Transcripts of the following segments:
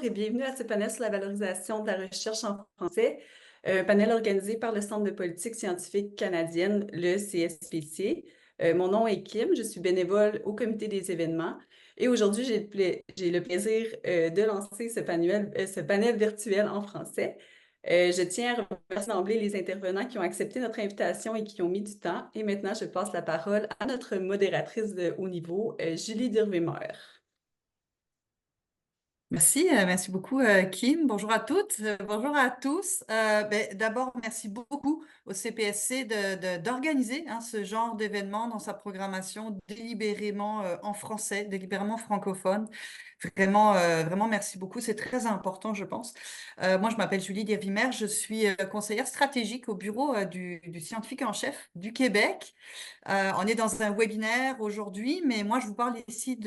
et bienvenue à ce panel sur la valorisation de la recherche en français, un panel organisé par le Centre de politique scientifique canadienne, le CSPC. Mon nom est Kim, je suis bénévole au comité des événements et aujourd'hui, j'ai le plaisir de lancer ce panel virtuel en français. Je tiens à remercier d'emblée les intervenants qui ont accepté notre invitation et qui ont mis du temps. Et maintenant, je passe la parole à notre modératrice de haut niveau, Julie Durvemer. Merci beaucoup Kim. Bonjour à toutes, bonjour à tous. D'abord, merci beaucoup au CPSC d'organiser ce genre d'événement dans sa programmation délibérément en français, délibérément francophone. Vraiment, merci beaucoup. C'est très important, je pense. Moi, je m'appelle Julie Dervimer. Je suis conseillère stratégique au bureau du scientifique en chef du Québec. On est dans un webinaire aujourd'hui, mais moi, je vous parle ici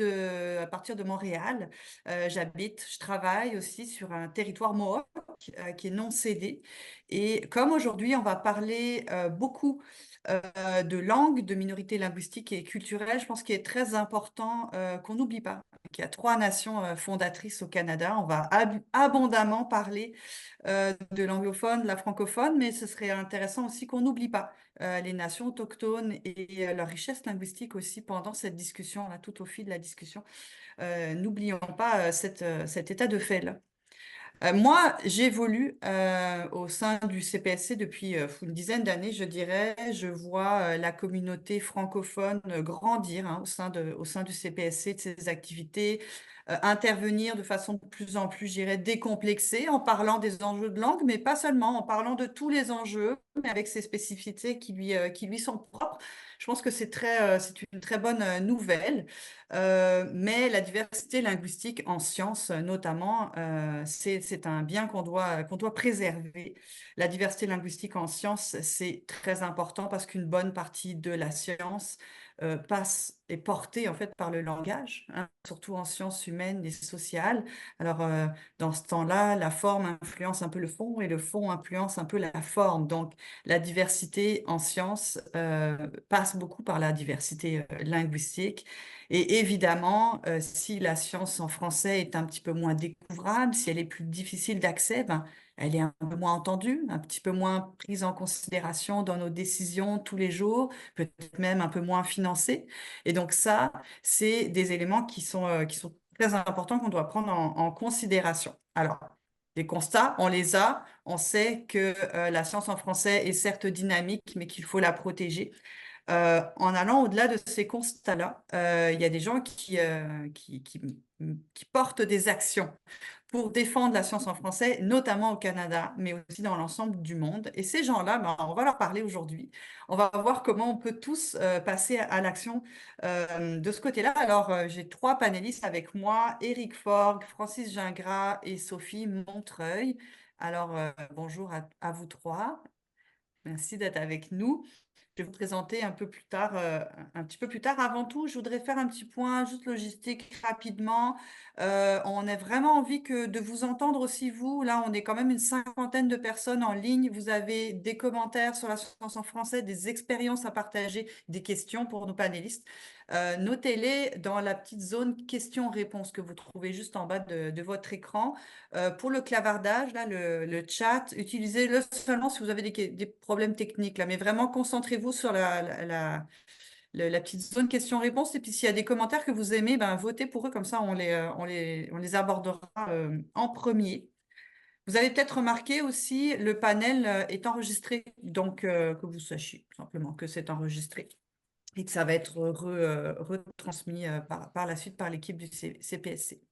à partir de Montréal. Je travaille aussi sur un territoire Mohawk qui est non cédé. Et comme aujourd'hui, on va parler beaucoup de langues, de minorités linguistiques et culturelles, je pense qu'il est très important qu'on n'oublie pas qu'il y a trois nations fondatrices au Canada. On va abondamment parler de l'anglophone, de la francophone, mais ce serait intéressant aussi qu'on n'oublie pas les nations autochtones et leur richesse linguistique aussi pendant cette discussion, là, tout au fil de la discussion. N'oublions pas cet état de fait-là. Moi, j'évolue au sein du CPSC depuis une dizaine d'années, je dirais. Je vois la communauté francophone grandir au sein du CPSC, de ses activités, intervenir de façon de plus en plus, je dirais, décomplexée en parlant des enjeux de langue, mais pas seulement, en parlant de tous les enjeux, mais avec ses spécificités qui lui sont propres. Je pense que c'est une très bonne nouvelle. Mais la diversité linguistique en sciences, notamment, c'est un bien qu'on doit préserver. La diversité linguistique en sciences, c'est très important parce qu'une bonne partie de la science est portée en fait par le langage, hein, surtout en sciences humaines et sociales. Alors, dans ce temps-là, la forme influence un peu le fond et le fond influence un peu la forme. Donc, la diversité en sciences passe beaucoup par la diversité linguistique. Et évidemment, si la science en français est un petit peu moins découvrable, si elle est plus difficile d'accès, ben, elle est un peu moins entendue, un petit peu moins prise en considération dans nos décisions tous les jours, peut-être même un peu moins financée. Et donc ça, c'est des éléments qui sont très importants qu'on doit prendre en considération. Alors, les constats, on les a. On sait que la science en français est certes dynamique, mais qu'il faut la protéger. En allant au-delà de ces constats-là, il y a des gens qui portent des actions pour défendre la science en français, notamment au Canada, mais aussi dans l'ensemble du monde. Et ces gens-là, ben, on va leur parler aujourd'hui. On va voir comment on peut tous passer à l'action de ce côté-là. Alors, j'ai trois panélistes avec moi, Éric Forgue, Francis Gingras et Sophie Montreuil. Alors, bonjour à vous trois. Merci d'être avec nous. Je vais vous présenter un petit peu plus tard. Avant tout, je voudrais faire un petit point juste logistique rapidement. On a vraiment envie de vous entendre aussi, vous. Là, on est quand même une cinquantaine de personnes en ligne. Vous avez des commentaires sur la science en français, des expériences à partager, des questions pour nos panélistes. Notez-les dans la petite zone questions-réponses que vous trouvez juste en bas de votre écran. Pour le clavardage, là, le chat, utilisez-le seulement si vous avez des problèmes techniques, là, mais vraiment concentrez-vous sur la petite zone questions-réponses. Et puis s'il y a des commentaires que vous aimez, ben, votez pour eux, comme ça on les abordera en premier. Vous avez peut-être remarqué aussi, le panel est enregistré, donc que vous sachiez simplement que c'est enregistré et que ça va être retransmis par la suite par l'équipe du CPSC.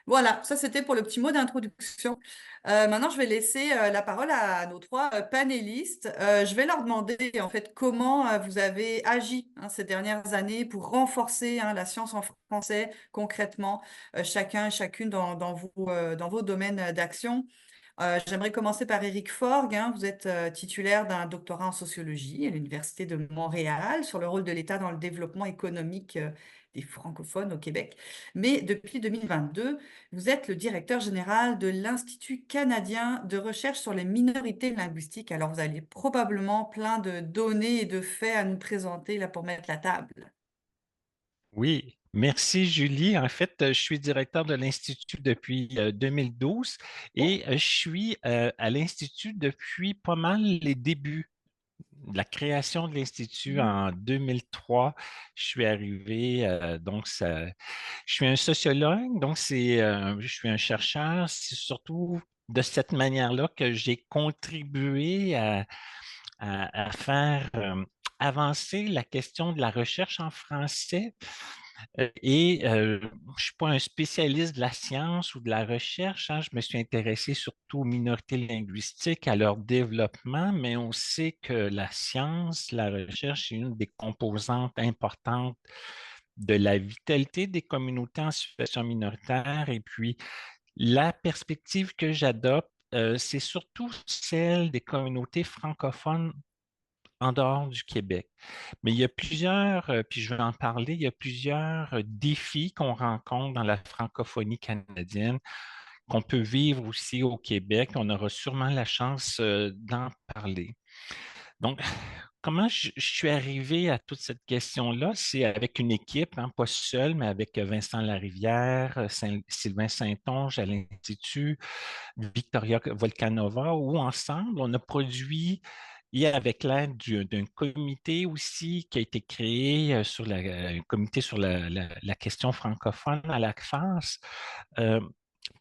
Voilà, ça c'était pour le petit mot d'introduction. Maintenant, je vais laisser la parole à nos trois panélistes. Je vais leur demander en fait comment vous avez agi ces dernières années pour renforcer la science en français concrètement, chacun et chacune dans vos domaines d'action. J'aimerais commencer par Éric Forgue, hein. Vous êtes titulaire d'un doctorat en sociologie à l'Université de Montréal sur le rôle de l'État dans le développement économique des francophones au Québec. Mais depuis 2022, vous êtes le directeur général de l'Institut canadien de recherche sur les minorités linguistiques. Alors, vous avez probablement plein de données et de faits à nous présenter là pour mettre la table. Oui, Merci, Julie. En fait, je suis directeur de l'Institut depuis 2012 et je suis à l'Institut depuis pas mal les débuts de la création de l'Institut Mhm. en 2003. Je suis arrivé, je suis un sociologue, donc je suis un chercheur. C'est surtout de cette manière-là que j'ai contribué à faire avancer la question de la recherche en français. Je ne suis pas un spécialiste de la science ou de la recherche, hein. Je me suis intéressé surtout aux minorités linguistiques, à leur développement, mais on sait que la science, la recherche est une des composantes importantes de la vitalité des communautés en situation minoritaire. Et puis, la perspective que j'adopte, c'est surtout celle des communautés francophones en dehors du Québec. Mais il y a plusieurs, puis je vais en parler, il y a plusieurs défis qu'on rencontre dans la francophonie canadienne, qu'on peut vivre aussi au Québec. On aura sûrement la chance d'en parler. Donc, comment je suis arrivé à toute cette question-là? C'est avec une équipe, hein, pas seul, mais avec Vincent Larivière, Sylvain Saint-Onge à l'Institut, Victoria Volcanova, où ensemble, on a produit, et avec l'aide d'un comité aussi qui a été créé sur un comité sur la question francophone à l'ACFAS, euh,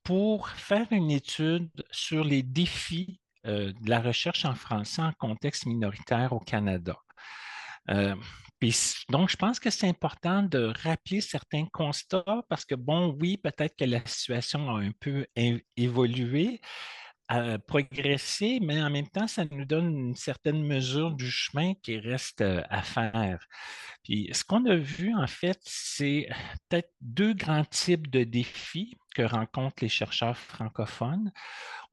pour faire une étude sur les défis de la recherche en français en contexte minoritaire au Canada. Euh, donc, je pense que c'est important de rappeler certains constats parce que, bon, oui, peut-être que la situation a un peu évolué, progressé, mais en même temps, ça nous donne une certaine mesure du chemin qui reste à faire. Puis, ce qu'on a vu, en fait, c'est peut-être deux grands types de défis que rencontrent les chercheurs francophones.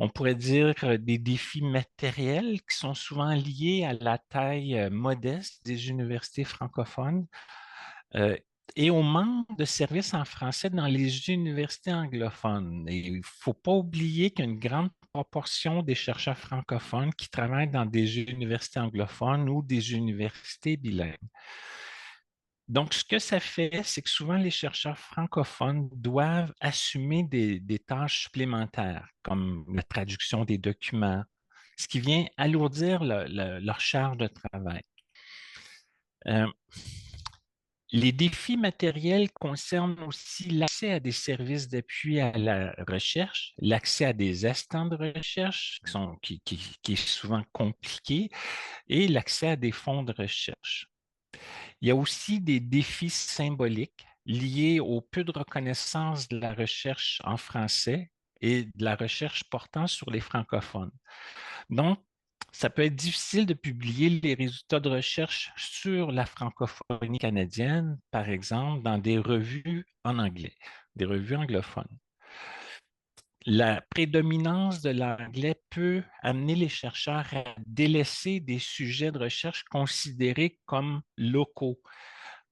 On pourrait dire des défis matériels qui sont souvent liés à la taille modeste des universités francophones euh, et au manque de services en français dans les universités anglophones. Et il ne faut pas oublier qu'une grande proportion des chercheurs francophones qui travaillent dans des universités anglophones ou des universités bilingues. Donc, ce que ça fait, c'est que souvent les chercheurs francophones doivent assumer des tâches supplémentaires, comme la traduction des documents, ce qui vient alourdir leur charge de travail. Euh, les défis matériels concernent aussi l'accès à des services d'appui à la recherche, l'accès à des assistants de recherche qui est souvent compliqué, et l'accès à des fonds de recherche. Il y a aussi des défis symboliques liés au peu de reconnaissance de la recherche en français et de la recherche portant sur les francophones. Donc, ça peut être difficile de publier les résultats de recherche sur la francophonie canadienne, par exemple, dans des revues en anglais, des revues anglophones. La prédominance de l'anglais peut amener les chercheurs à délaisser des sujets de recherche considérés comme locaux,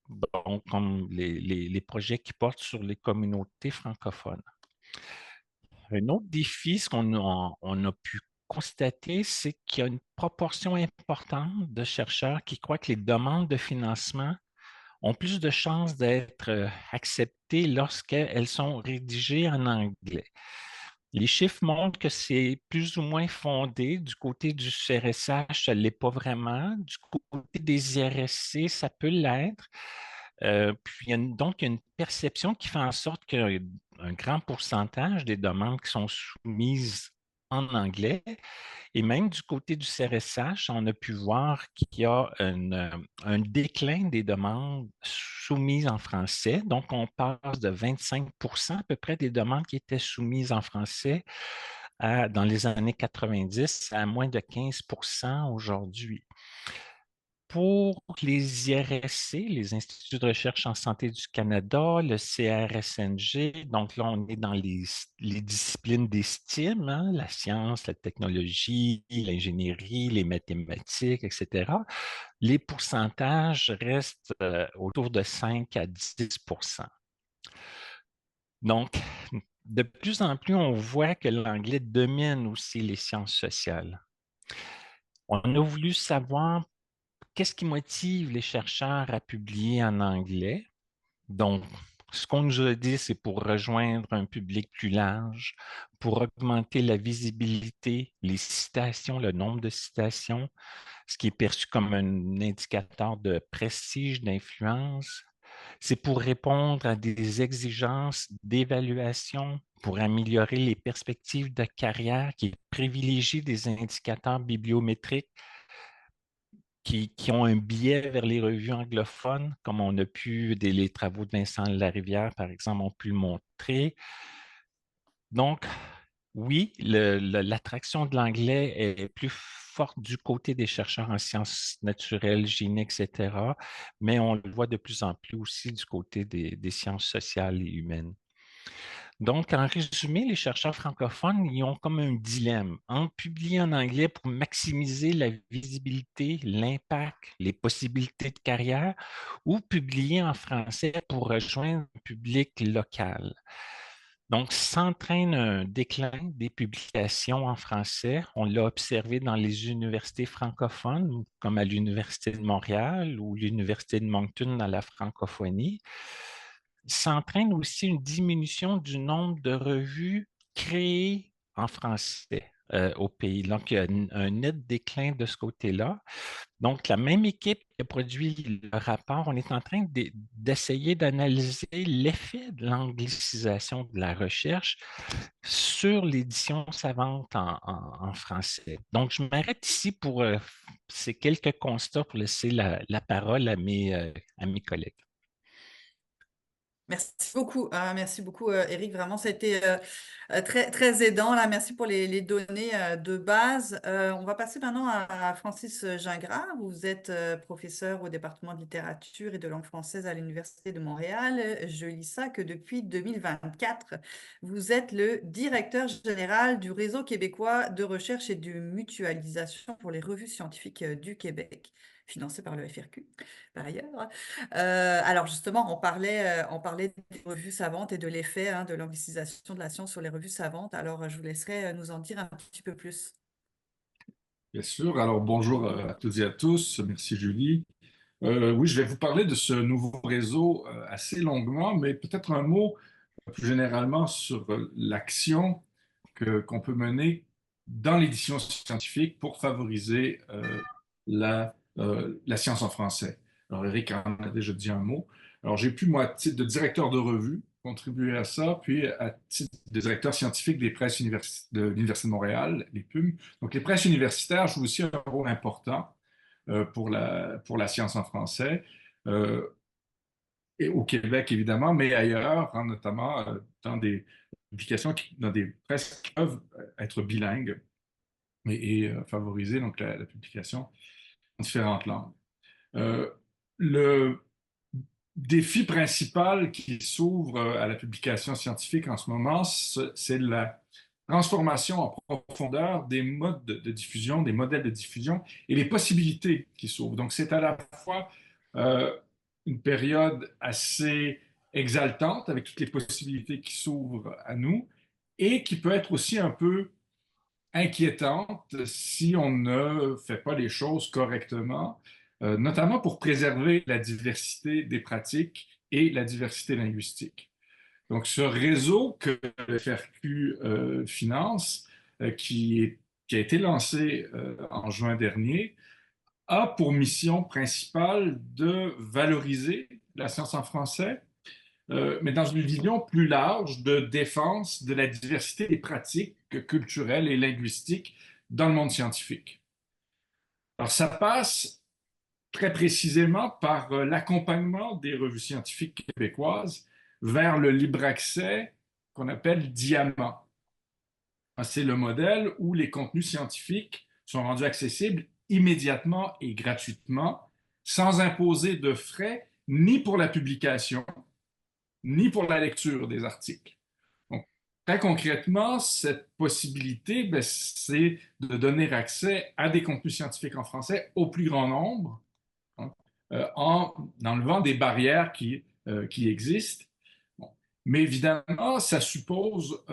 donc comme les projets qui portent sur les communautés francophones. Un autre défi, ce on a pu constater, c'est qu'il y a une proportion importante de chercheurs qui croient que les demandes de financement ont plus de chances d'être acceptées lorsqu'elles sont rédigées en anglais. Les chiffres montrent que c'est plus ou moins fondé. Du côté du CRSH, ça ne l'est pas vraiment. Du côté des IRSC, ça peut l'être. Puis, donc, il y a une perception qui fait en sorte qu'il y a un grand pourcentage des demandes qui sont soumises en anglais. Et même du côté du CRSH, on a pu voir qu'il y a un déclin des demandes soumises en français. Donc, on passe de 25 à peu près des demandes qui étaient soumises en français dans les années 90 à moins de 15 aujourd'hui. Pour les IRSC, les Instituts de recherche en santé du Canada, le CRSNG, donc là, on est dans les disciplines des STEAM, hein, la science, la technologie, l'ingénierie, les mathématiques, etc. Les pourcentages restent autour de 5 à 10 Donc, de plus en plus, on voit que l'anglais domine aussi les sciences sociales. On a voulu savoir qu'est-ce qui motive les chercheurs à publier en anglais? Donc, Ce qu'on nous a dit, c'est pour rejoindre un public plus large, pour augmenter la visibilité, les citations, le nombre de citations, ce qui est perçu comme un indicateur de prestige, d'influence. C'est pour répondre à des exigences d'évaluation, pour améliorer les perspectives de carrière, qui privilégient des indicateurs bibliométriques qui ont un biais vers les revues anglophones, comme on a pu, les travaux de Vincent Larivière, par exemple, ont pu le montrer. Donc, oui, l'attraction de l'anglais est plus forte du côté des chercheurs en sciences naturelles, génie, etc., mais on le voit de plus en plus aussi du côté des sciences sociales et humaines. Donc, en résumé, les chercheurs francophones, ils ont comme un dilemme entre publier en anglais pour maximiser la visibilité, l'impact, les possibilités de carrière, ou publier en français pour rejoindre un public local. Donc, s'entraîne un déclin des publications en français. On l'a observé dans les universités francophones, comme à l'Université de Montréal ou l'Université de Moncton dans la francophonie. S'entraîne aussi une diminution du nombre de revues créées en français au pays. Donc, il y a un net déclin de ce côté-là. Donc, la même équipe qui a produit le rapport, on est en train d'essayer d'analyser l'effet de l'anglicisation de la recherche sur l'édition savante en français. Donc, je m'arrête ici pour ces quelques constats pour laisser la parole à mes collègues. Merci beaucoup, Eric. Vraiment, ça a été très, très aidant. Là. Merci pour les données de base. On va passer maintenant à Francis Gingras. Vous êtes professeur au département de littérature et de langue française à l'Université de Montréal. Je lis ça que depuis 2024, vous êtes le directeur général du Réseau québécois de recherche et de mutualisation pour les revues scientifiques du Québec, financé par le FRQ, par ailleurs. Alors justement, on parlait des revues savantes et de l'effet de l'anglicisation de la science sur les revues savantes. Alors, je vous laisserai nous en dire un petit peu plus. Bien sûr. Alors, bonjour à toutes et à tous. Merci, Julie. Oui, je vais vous parler de ce nouveau réseau assez longuement, mais peut-être un mot plus généralement sur l'action qu'on peut mener dans l'édition scientifique pour favoriser la science en français. Alors, Eric en a déjà dit un mot. Alors, j'ai pu, moi, à titre de directeur de revue, contribuer à ça, puis à titre de directeur scientifique des presses de l'Université de Montréal, les PUM. Donc, les presses universitaires jouent aussi un rôle important pour la science en français. Et au Québec, évidemment, mais ailleurs, hein, notamment dans des publications, dans des presses qui peuvent être bilingues et favoriser donc, la publication en différentes langues. Le défi principal qui s'ouvre à la publication scientifique en ce moment, c'est la transformation en profondeur des modes de diffusion, des modèles de diffusion et les possibilités qui s'ouvrent. Donc, c'est à la fois une période assez exaltante avec toutes les possibilités qui s'ouvrent à nous et qui peut être aussi un peu inquiétante si on ne fait pas les choses correctement, notamment pour préserver la diversité des pratiques et la diversité linguistique. Donc, ce réseau que le FRQ finance, qui a été lancé en juin dernier, a pour mission principale de valoriser la science en français, mais dans une vision plus large de défense de la diversité des pratiques culturelles et linguistiques dans le monde scientifique. Alors, ça passe très précisément par l'accompagnement des revues scientifiques québécoises vers le libre accès qu'on appelle Diamant. C'est le modèle où les contenus scientifiques sont rendus accessibles immédiatement et gratuitement, sans imposer de frais ni pour la publication, ni pour la lecture des articles. Donc, très concrètement, cette possibilité, c'est de donner accès à des contenus scientifiques en français au plus grand nombre, hein, en enlevant des barrières qui existent. Bon. Mais évidemment, ça suppose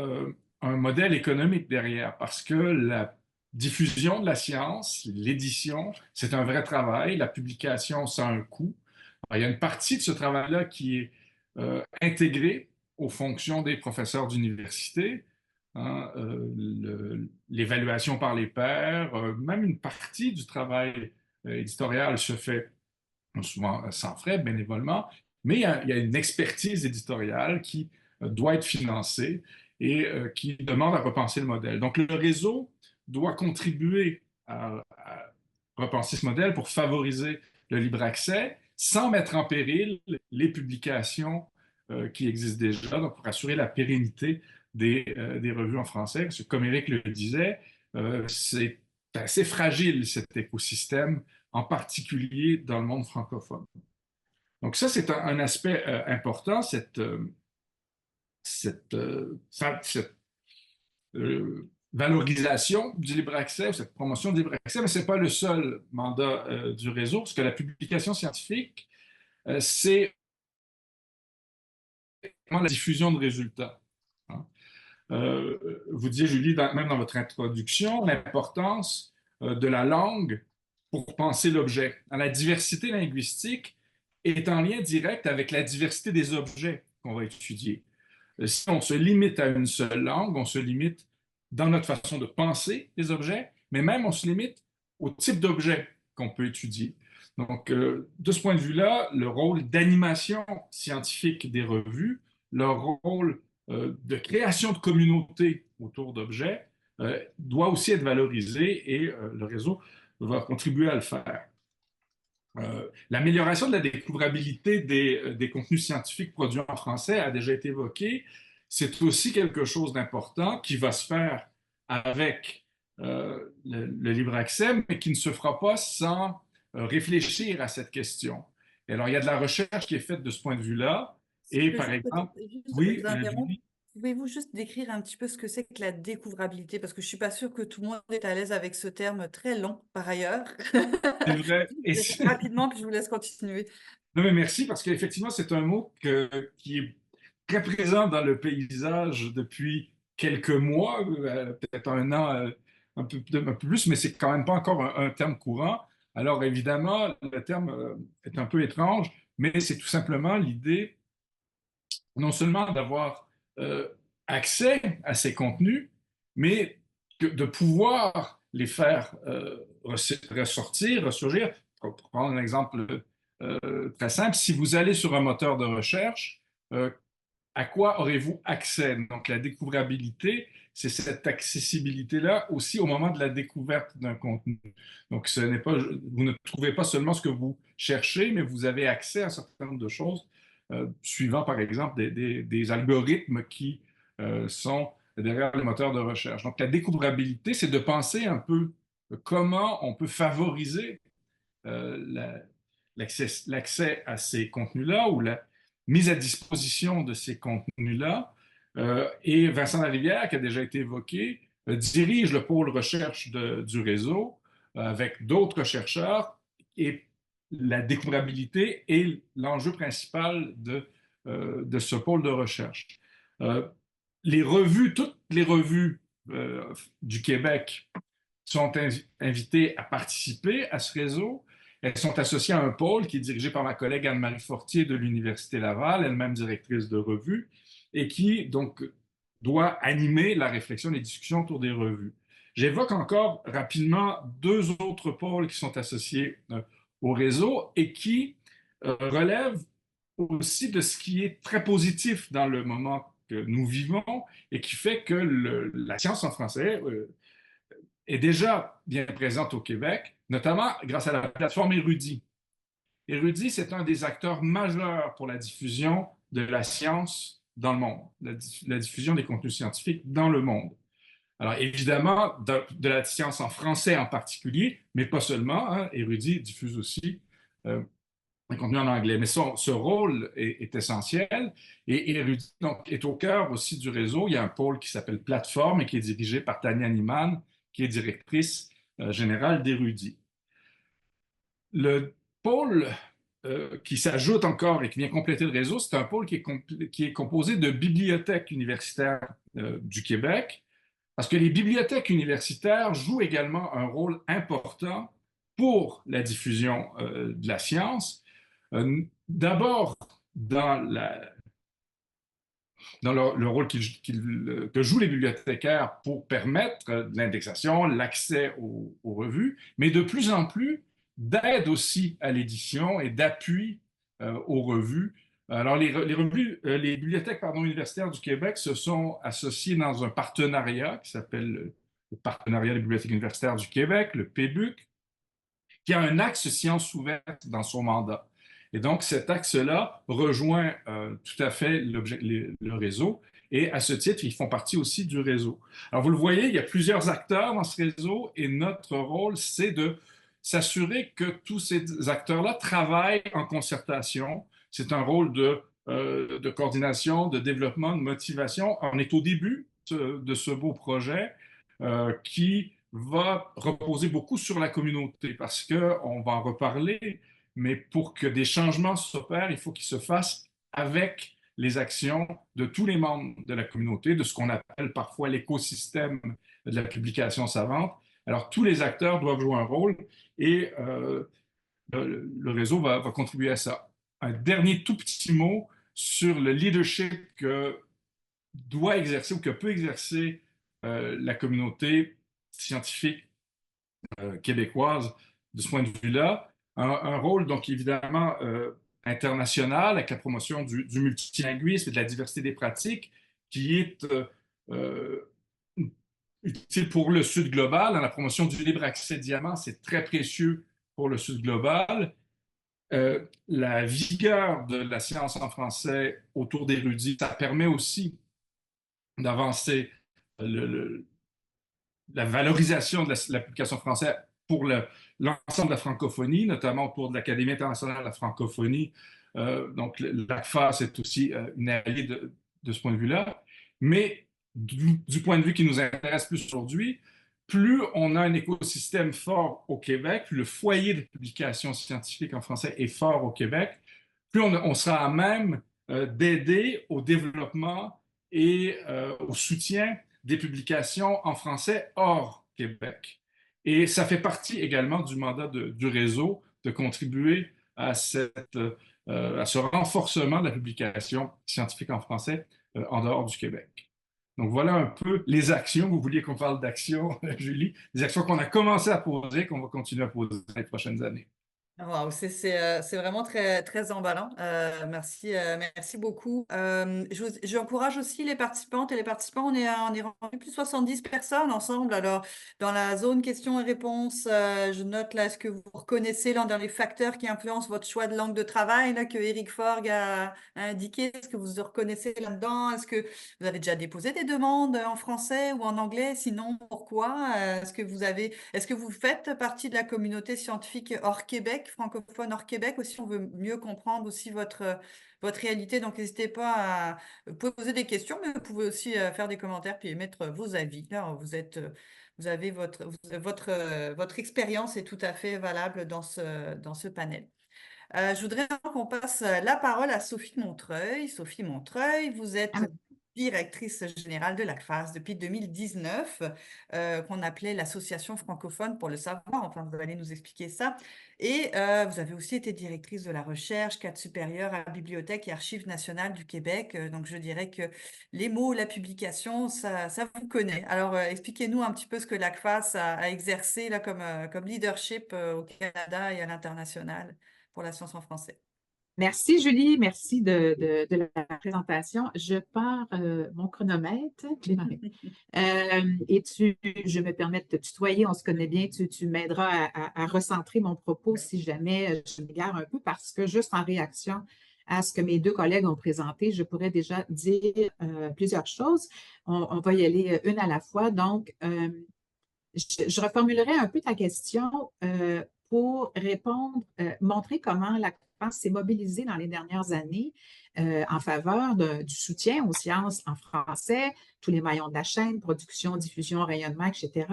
un modèle économique derrière, parce que la diffusion de la science, l'édition, c'est un vrai travail. La publication, ça a un coût. Alors, il y a une partie de ce travail-là qui est intégrés aux fonctions des professeurs d'université. L'évaluation par les pairs, même une partie du travail éditorial se fait souvent sans frais, bénévolement, mais il y a une expertise éditoriale qui doit être financée et qui demande à repenser le modèle. Donc, le réseau doit contribuer à repenser ce modèle pour favoriser le libre accès sans mettre en péril les publications qui existent déjà, donc pour assurer la pérennité des revues en français. Parce que, comme Éric le disait, c'est assez fragile cet écosystème, en particulier dans le monde francophone. Donc ça, c'est un aspect important, cette valorisation du libre accès, ou cette promotion du libre accès, mais ce n'est pas le seul mandat du réseau, parce que la publication scientifique, c'est la diffusion de résultats. Hein. Vous disiez, Julie, même dans votre introduction, l'importance de la langue pour penser l'objet. La diversité linguistique est en lien direct avec la diversité des objets qu'on va étudier. Si on se limite à une seule langue, on se limite dans notre façon de penser les objets, mais même on se limite au type d'objet qu'on peut étudier. Donc, de ce point de vue-là, le rôle d'animation scientifique des revues, leur rôle de création de communautés autour d'objets doit aussi être valorisé et le réseau va contribuer à le faire. L'amélioration de la découvrabilité des contenus scientifiques produits en français a déjà été évoquée. C'est aussi quelque chose d'important qui va se faire avec le libre accès, mais qui ne se fera pas sans réfléchir à cette question. Et alors, il y a de la recherche qui est faite de ce point de vue-là. Et par exemple, oui, pouvez-vous juste décrire un petit peu ce que c'est que la découvrabilité? Parce que je ne suis pas sûre que tout le monde est à l'aise avec ce terme très long, par ailleurs. C'est vrai. Et rapidement, puis je vous laisse continuer. Non, mais merci, parce qu'effectivement, c'est un mot qui est très présent dans le paysage depuis quelques mois, peut-être un an, un peu plus, mais c'est quand même pas encore un terme courant. Alors, évidemment, le terme est un peu étrange, mais c'est tout simplement l'idée non seulement d'avoir accès à ces contenus, mais de pouvoir les faire ressortir, ressurgir. Pour prendre un exemple très simple, si vous allez sur un moteur de recherche, à quoi aurez-vous accès? Donc, la découvrabilité, c'est cette accessibilité-là aussi au moment de la découverte d'un contenu. Donc, vous ne trouvez pas seulement ce que vous cherchez, mais vous avez accès à un certain nombre de choses, suivant par exemple des algorithmes qui sont derrière les moteurs de recherche. Donc, la découvrabilité, c'est de penser un peu comment on peut favoriser l'accès à ces contenus-là ou la mise à disposition de ces contenus-là. Et Vincent Larivière, qui a déjà été évoqué, dirige le pôle recherche du réseau avec d'autres chercheurs et la découvrabilité est l'enjeu principal de ce pôle de recherche. Toutes les revues du Québec sont invitées à participer à ce réseau. Elles sont associées à un pôle qui est dirigé par ma collègue Anne-Marie Fortier de l'Université Laval, elle-même directrice de revue, et qui donc doit animer la réflexion, les discussions autour des revues. J'évoque encore rapidement deux autres pôles qui sont associés au réseau et qui relèvent aussi de ce qui est très positif dans le moment que nous vivons et qui fait que la science en français est déjà bien présente au Québec, notamment grâce à la plateforme Érudit. Érudit, c'est un des acteurs majeurs pour la diffusion de la science dans le monde, la diffusion des contenus scientifiques dans le monde. Alors évidemment, de la science en français en particulier, mais pas seulement. Hein, Érudit diffuse aussi un contenu en anglais. Mais ce rôle est essentiel et Érudit donc, est au cœur aussi du réseau. Il y a un pôle qui s'appelle Plateforme et qui est dirigé par Tania Niemann, qui est directrice générale d'Érudit. Le pôle qui s'ajoute encore et qui vient compléter le réseau, c'est un pôle qui est composé de bibliothèques universitaires du Québec, parce que les bibliothèques universitaires jouent également un rôle important pour la diffusion de la science. D'abord, dans dans le rôle que jouent les bibliothécaires pour permettre l'indexation, l'accès aux revues, mais de plus en plus d'aide aussi à l'édition et d'appui aux revues. Alors, les bibliothèques universitaires du Québec se sont associées dans un partenariat qui s'appelle le Partenariat des bibliothèques universitaires du Québec, le PBUQ, qui a un axe sciences ouvertes dans son mandat. Et donc, cet axe-là rejoint tout à fait le réseau. Et à ce titre, ils font partie aussi du réseau. Alors, vous le voyez, il y a plusieurs acteurs dans ce réseau et notre rôle, c'est de s'assurer que tous ces acteurs-là travaillent en concertation. C'est un rôle de coordination, de développement, de motivation. On est au début de ce beau projet qui va reposer beaucoup sur la communauté parce qu'on va en reparler, mais pour que des changements s'opèrent, il faut qu'ils se fassent avec les actions de tous les membres de la communauté, de ce qu'on appelle parfois l'écosystème de la publication savante. Alors, tous les acteurs doivent jouer un rôle et le réseau va contribuer à ça. Un dernier tout petit mot sur le leadership que doit exercer ou que peut exercer la communauté scientifique québécoise de ce point de vue-là. Un rôle, donc, évidemment, international avec la promotion du multilinguisme et de la diversité des pratiques qui est utile pour le Sud global. Dans la promotion du libre accès diamant, c'est très précieux pour le Sud global. La vigueur de la science en français autour d'érudits, ça permet aussi d'avancer la valorisation de la publication française pour l'ensemble de la francophonie, notamment autour de l'Académie internationale de la francophonie. Donc, l'ACFA, c'est aussi une alliée de ce point de vue-là. Mais du point de vue qui nous intéresse plus aujourd'hui, plus on a un écosystème fort au Québec, plus le foyer de publication scientifique en français est fort au Québec, plus on sera à même d'aider au développement et au soutien des publications en français hors Québec. Et ça fait partie également du mandat du réseau de contribuer à ce renforcement de la publication scientifique en français en dehors du Québec. Donc voilà un peu les actions. Vous vouliez qu'on parle d'actions, Julie, les actions qu'on a commencé à poser, qu'on va continuer à poser dans les prochaines années. Wow, c'est vraiment très, très emballant. Merci beaucoup. J'encourage aussi les participantes et les participants. On est rendu plus de 70 personnes ensemble. Alors, dans la zone questions et réponses, je note là, est-ce que vous reconnaissez l'un dans les facteurs qui influencent votre choix de langue de travail là, que Eric Forgue a indiqué? Est-ce que vous reconnaissez là-dedans? Est-ce que vous avez déjà déposé des demandes en français ou en anglais? Sinon, pourquoi? Est-ce que vous faites partie de la communauté scientifique hors Québec, francophone hors Québec aussi? On veut mieux comprendre aussi votre réalité. Donc, n'hésitez pas vous pouvez poser des questions, mais vous pouvez aussi faire des commentaires puis émettre vos avis. Là, vous avez votre expérience est tout à fait valable dans ce panel. Je voudrais qu'on passe la parole à Sophie Montreuil. Sophie Montreuil, vous êtes directrice générale de l'ACFAS depuis 2019, qu'on appelait l'Association francophone pour le savoir. Enfin, vous allez nous expliquer ça. Et vous avez aussi été directrice de la recherche, cadre supérieur à la Bibliothèque et Archives nationales du Québec. Donc, je dirais que les mots, la publication, ça vous connaît. Alors, expliquez-nous un petit peu ce que l'ACFAS a exercé là, comme leadership au Canada et à l'international pour la science en français. Merci Julie, merci de la présentation. Je pars mon chronomètre, et je me permets de te tutoyer, on se connaît bien, tu m'aideras à recentrer mon propos si jamais je m'égare un peu, parce que juste en réaction à ce que mes deux collègues ont présenté, je pourrais déjà dire plusieurs choses. On va y aller une à la fois. Donc, je reformulerai un peu ta question pour répondre, montrer comment la France s'est mobilisée dans les dernières années en faveur du soutien aux sciences en français, tous les maillons de la chaîne, production, diffusion, rayonnement, etc.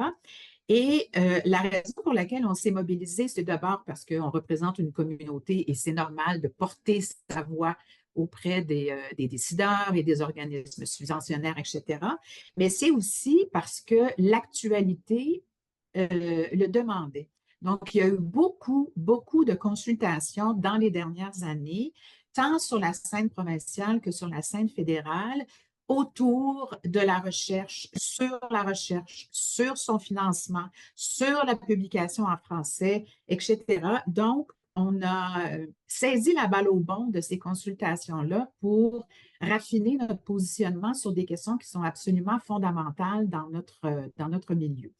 Et la raison pour laquelle on s'est mobilisé, c'est d'abord parce qu'on représente une communauté et c'est normal de porter sa voix auprès des décideurs et des organismes subventionnaires, etc. Mais c'est aussi parce que l'actualité le demandait. Donc, il y a eu beaucoup de consultations dans les dernières années tant sur la scène provinciale que sur la scène fédérale, autour de la recherche, sur son financement, sur la publication en français, etc. Donc, on a saisi la balle au bond de ces consultations-là pour raffiner notre positionnement sur des questions qui sont absolument fondamentales dans notre milieu.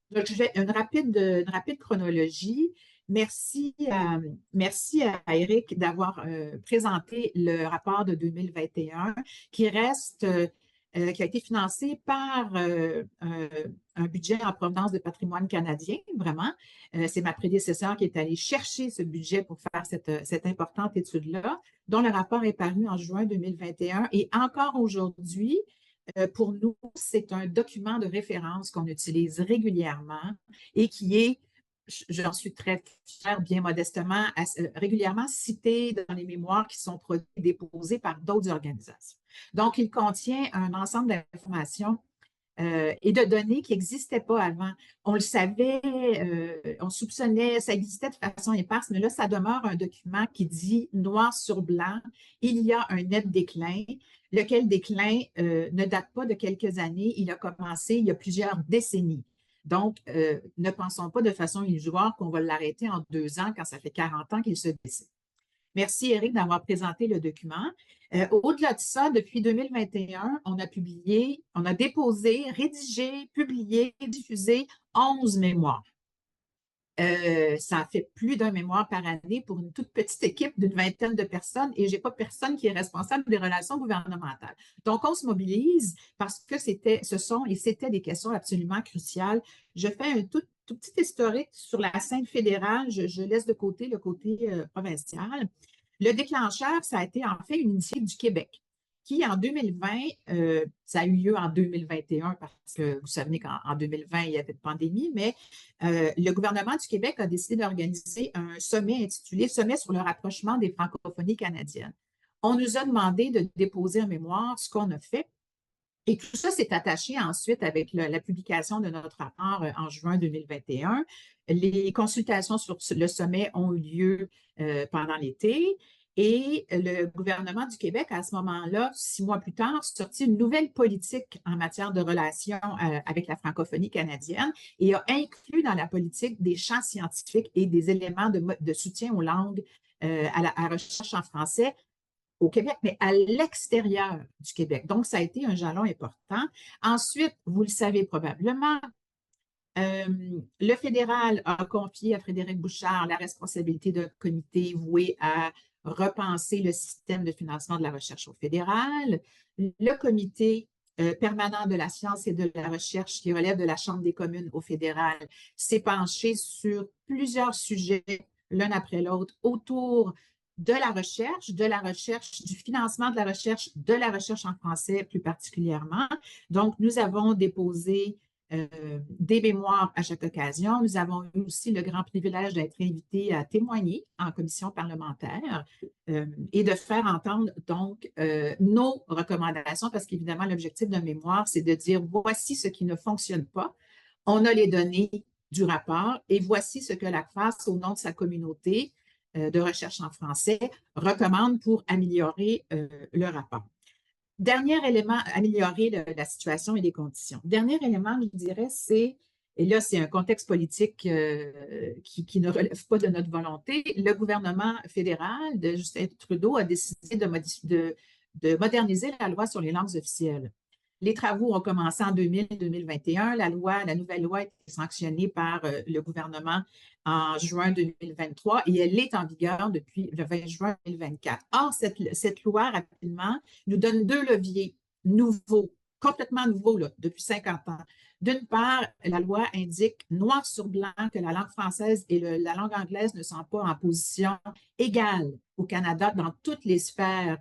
Donc, je fais une rapide chronologie. Merci à Eric d'avoir présenté le rapport de 2021 qui a été financé par un budget en provenance de patrimoine canadien, vraiment. C'est ma prédécesseur qui est allée chercher ce budget pour faire cette importante étude-là, dont le rapport est paru en juin 2021. Et encore aujourd'hui, pour nous, c'est un document de référence qu'on utilise régulièrement et qui est, j'en suis très fière, bien modestement, régulièrement cité dans les mémoires qui sont déposés par d'autres organisations. Donc, il contient un ensemble d'informations et de données qui n'existaient pas avant. On le savait, on soupçonnait, ça existait de façon éparse, mais là, ça demeure un document qui dit noir sur blanc, il y a un net déclin, lequel déclin ne date pas de quelques années, il a commencé il y a plusieurs décennies. Donc, ne pensons pas de façon illusoire qu'on va l'arrêter en 2 ans quand ça fait 40 ans qu'il se décide. Merci, Eric, d'avoir présenté le document. Au-delà de ça, depuis 2021, on a déposé, rédigé, publié, diffusé 11 mémoires. Ça fait plus d'un mémoire par année pour une toute petite équipe d'une 20aine de personnes et je n'ai pas personne qui est responsable des relations gouvernementales. Donc, on se mobilise parce que c'était des questions absolument cruciales. Je fais un tout petit historique sur la scène fédérale. Je laisse de côté le côté provincial. Le déclencheur, ça a été en fait une initiative du Québec qui, en 2020, ça a eu lieu en 2021 parce que vous savez qu'en 2020, il y avait de pandémie, mais le gouvernement du Québec a décidé d'organiser un sommet intitulé « Sommet sur le rapprochement des francophonies canadiennes ». On nous a demandé de déposer un mémoire, ce qu'on a fait. Et tout ça s'est attaché ensuite avec la publication de notre rapport en juin 2021. Les consultations sur le sommet ont eu lieu pendant l'été et le gouvernement du Québec, à ce moment-là, 6 mois plus tard, sorti une nouvelle politique en matière de relations avec la francophonie canadienne et a inclus dans la politique des champs scientifiques et des éléments de soutien aux langues à la recherche en français au Québec, mais à l'extérieur du Québec. Donc, ça a été un jalon important. Ensuite, vous le savez probablement, le fédéral a confié à Frédéric Bouchard la responsabilité d'un comité voué à repenser le système de financement de la recherche au fédéral. Le comité permanent de la science et de la recherche qui relève de la Chambre des communes au fédéral s'est penché sur plusieurs sujets, l'un après l'autre, autour de la recherche, du financement de la recherche en français plus particulièrement. Donc, nous avons déposé des mémoires à chaque occasion. Nous avons eu aussi le grand privilège d'être invités à témoigner en commission parlementaire et de faire entendre donc nos recommandations parce qu'évidemment, l'objectif d'un mémoire, c'est de dire voici ce qui ne fonctionne pas. On a les données du rapport et voici ce que la FAS, au nom de sa communauté de recherche en français, recommande pour améliorer le rapport. Dernier élément, améliorer la situation et les conditions. Dernier élément, je dirais, c'est, et là, c'est un contexte politique qui ne relève pas de notre volonté, le gouvernement fédéral de Justin Trudeau a décidé de moderniser la loi sur les langues officielles. Les travaux ont commencé en 2000-2021. La nouvelle loi a été sanctionnée par le gouvernement en juin 2023 et elle est en vigueur depuis le 20 juin 2024. Or, cette loi, rapidement, nous donne 2 leviers nouveaux, complètement nouveaux là, depuis 50 ans. D'une part, la loi indique noir sur blanc que la langue française et la langue anglaise ne sont pas en position égale au Canada dans toutes les sphères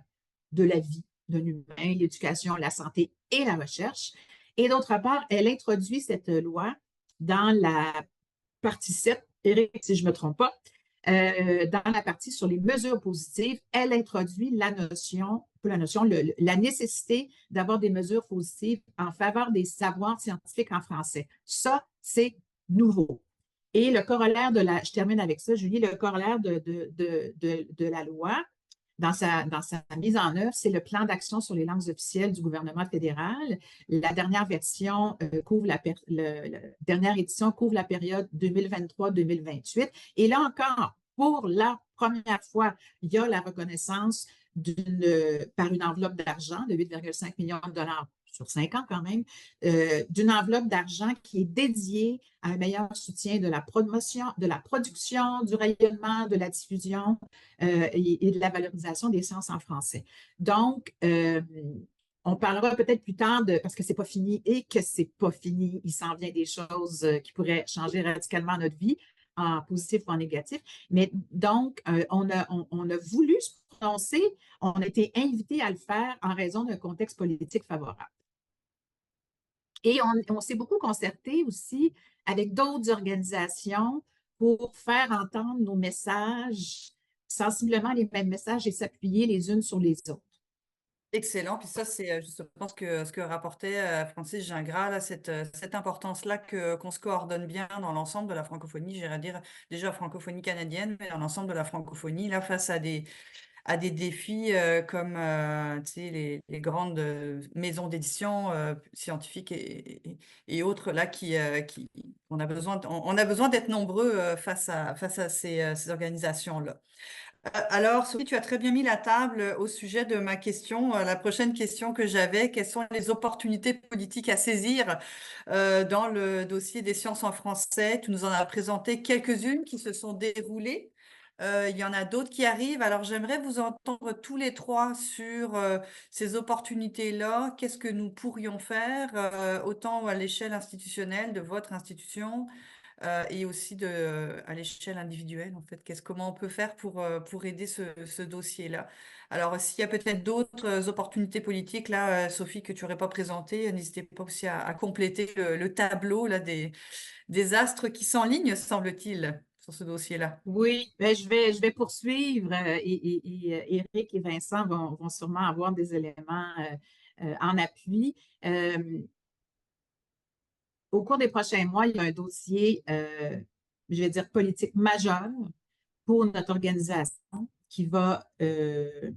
de la vie d'un humain, l'éducation, la santé et la recherche. Et d'autre part, elle introduit cette loi dans la partie 7, Eric, si je ne me trompe pas, dans la partie sur les mesures positives, elle introduit la nécessité d'avoir des mesures positives en faveur des savoirs scientifiques en français. Ça, c'est nouveau. Et le corollaire je termine avec ça, Julie, le corollaire de la loi, dans sa mise en œuvre, c'est le plan d'action sur les langues officielles du gouvernement fédéral. La dernière version dernière édition couvre la période 2023-2028. Et là encore, pour la première fois, il y a la reconnaissance par une enveloppe d'argent de 8,5 millions de dollars sur 5 ans quand même, d'une enveloppe d'argent qui est dédiée à un meilleur soutien de la promotion, de la production, du rayonnement, de la diffusion et de la valorisation des sciences en français. Donc, on parlera peut-être plus tard parce que c'est pas fini et que c'est pas fini. Il s'en vient des choses qui pourraient changer radicalement notre vie, en positif ou en négatif. Mais donc, on a voulu se prononcer, on a été invité à le faire en raison d'un contexte politique favorable. Et on s'est beaucoup concerté aussi avec d'autres organisations pour faire entendre nos messages, sensiblement les mêmes messages et s'appuyer les unes sur les autres. Excellent. Puis ça, c'est justement ce que rapportait Francis Gingras, là, cette importance-là qu'on se coordonne bien dans l'ensemble de la francophonie, j'irais dire déjà francophonie canadienne, mais dans l'ensemble de la francophonie, là, face à des défis comme tu sais, les grandes maisons d'édition scientifiques et autres là on a besoin d'être nombreux face à ces organisations-là. Alors, Sophie, tu as très bien mis la table au sujet de ma question. La prochaine question que j'avais, quelles sont les opportunités politiques à saisir dans le dossier des sciences en français? Tu nous en as présenté quelques-unes qui se sont déroulées. Il y en a d'autres qui arrivent. Alors, j'aimerais vous entendre tous les trois sur ces opportunités-là. Qu'est-ce que nous pourrions faire, autant à l'échelle institutionnelle de votre institution, et aussi à l'échelle individuelle, en fait. Comment on peut faire pour aider ce dossier-là? Alors, s'il y a peut-être d'autres opportunités politiques, là, Sophie, que tu n'aurais pas présentées, n'hésitez pas aussi à compléter le tableau là, des astres qui s'enlignent, semble-t-il, sur ce dossier-là. Oui, ben, je vais poursuivre et Éric et Vincent vont sûrement avoir des éléments en appui. Au cours des prochains mois, il y a un dossier, je vais dire, politique majeur pour notre organisation qui va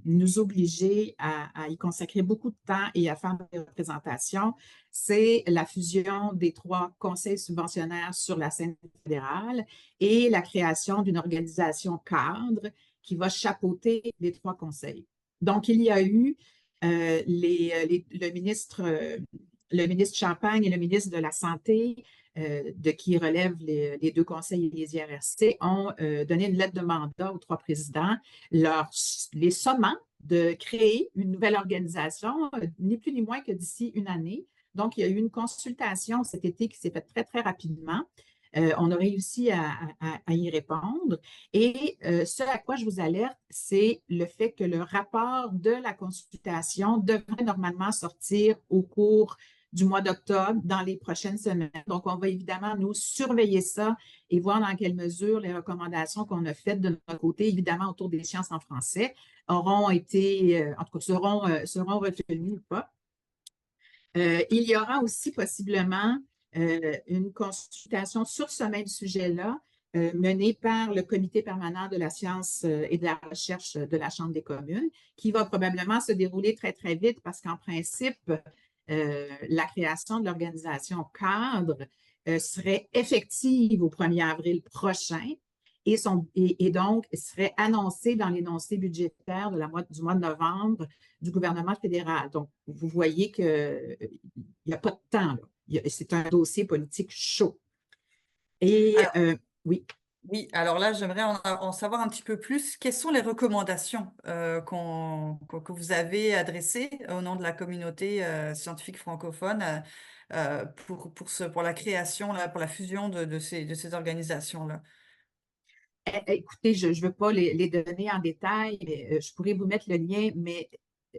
nous obliger à y consacrer beaucoup de temps et à faire des représentations. C'est la fusion des 3 conseils subventionnaires sur la scène fédérale et la création d'une organisation cadre qui va chapeauter les 3 conseils. Donc, il y a eu le ministre Champagne et le ministre de la Santé, de qui relèvent les 2 conseils et les IRRC, ont donné une lettre de mandat aux 3 présidents, les sommant de créer une nouvelle organisation, ni plus ni moins que d'ici une année. Donc, il y a eu une consultation cet été qui s'est faite très, très rapidement. On a réussi à y répondre. Et ce à quoi je vous alerte, c'est le fait que le rapport de la consultation devrait normalement sortir au cours du mois d'octobre, dans les prochaines semaines. Donc, on va évidemment nous surveiller ça et voir dans quelle mesure les recommandations qu'on a faites de notre côté, évidemment autour des sciences en français, auront été, en tout cas, seront retenues ou pas. Il y aura aussi possiblement une consultation sur ce même sujet-là menée par le Comité permanent de la science et de la recherche de la Chambre des communes, qui va probablement se dérouler très, très vite parce qu'en principe, la création de l'organisation cadre serait effective au 1er avril prochain et donc serait annoncée dans l'énoncé budgétaire du mois de novembre du gouvernement fédéral. Donc, vous voyez qu'il n'y a pas de temps. C'est un dossier politique chaud. Et oui. Oui, alors là, j'aimerais en savoir un petit peu plus. Quelles sont les recommandations que vous avez adressées au nom de la communauté scientifique francophone pour la création, là, pour la fusion de ces organisations-là? Écoutez, je ne veux pas les donner en détail, mais je pourrais vous mettre le lien, mais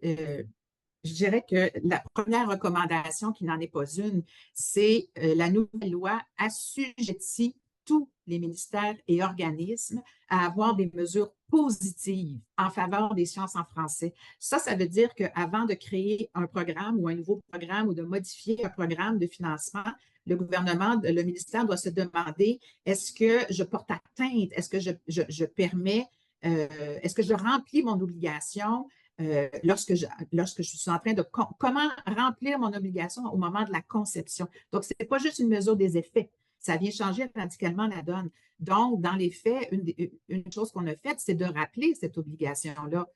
je dirais que la première recommandation, qui n'en est pas une, c'est la nouvelle loi assujettit tous les ministères et organismes à avoir des mesures positives en faveur des sciences en français. Ça veut dire qu'avant de créer un programme ou un nouveau programme ou de modifier un programme de financement, le ministère doit se demander, est-ce que je porte atteinte, est-ce que je permets est-ce que je remplis mon obligation lorsque je suis en train de comment remplir mon obligation au moment de la conception. Donc, ce n'est pas juste une mesure des effets, ça vient changer radicalement la donne. Donc, dans les faits, une chose qu'on a faite, c'est de rappeler cette obligation-là.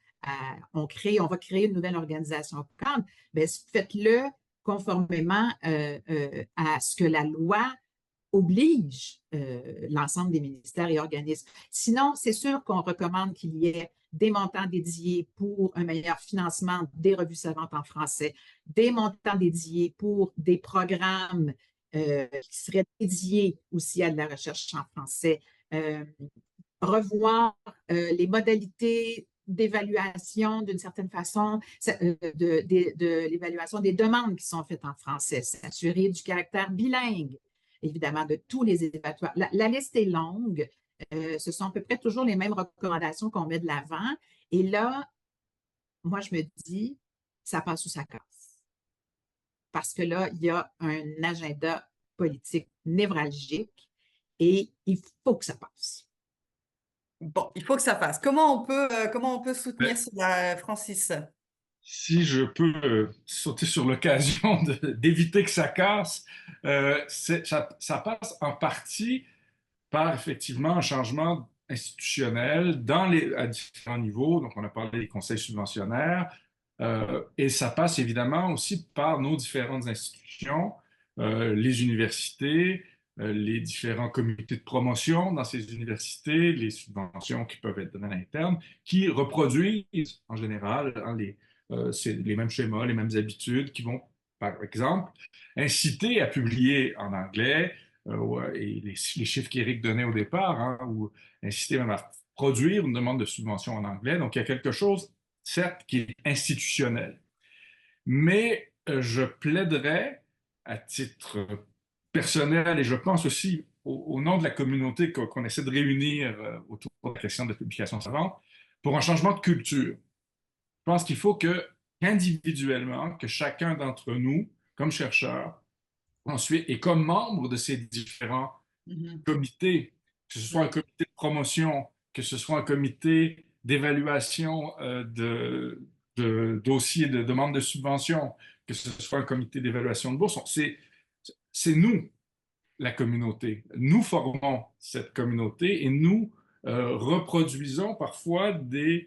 On va créer une nouvelle organisation cadre. Bien, faites-le conformément à ce que la loi oblige l'ensemble des ministères et organismes. Sinon, c'est sûr qu'on recommande qu'il y ait des montants dédiés pour un meilleur financement des revues savantes en français, des montants dédiés pour des programmes qui seraient dédiés aussi à de la recherche en français, revoir les modalités d'évaluation d'une certaine façon, de l'évaluation des demandes qui sont faites en français, s'assurer du caractère bilingue, évidemment, de tous les évaluateurs. La liste est longue. Ce sont à peu près toujours les mêmes recommandations qu'on met de l'avant. Et là, moi, je me dis, ça passe ou ça casse. Parce que là, il y a un agenda politique névralgique et il faut que ça passe. Bon, il faut que ça passe. Comment on peut soutenir cela, Francis? Si je peux sauter sur l'occasion d'éviter que ça casse, ça passe en partie par effectivement un changement institutionnel à différents niveaux. Donc, on a parlé des conseils subventionnaires, et ça passe évidemment aussi par nos différentes institutions, les universités, les différents comités de promotion dans ces universités, les subventions qui peuvent être données à l'interne, qui reproduisent en général c'est les mêmes schémas, les mêmes habitudes qui vont, par exemple, inciter à publier en anglais, et les chiffres qu'Éric donnait au départ, hein, ou inciter même à produire une demande de subvention en anglais. Donc, il y a quelque chose, certes, qui est institutionnel. Mais je plaiderais à titre personnel, et je pense aussi au nom de la communauté qu'on essaie de réunir autour de la question de la publication savante, pour un changement de culture. Je pense qu'il faut qu'individuellement, que chacun d'entre nous, comme chercheurs, ensuite, et comme membre de ces différents comités, que ce soit un comité de promotion, que ce soit un comité d'évaluation de dossiers de demande de subvention, que ce soit un comité d'évaluation de bourse, c'est nous, la communauté. Nous formons cette communauté et nous reproduisons parfois des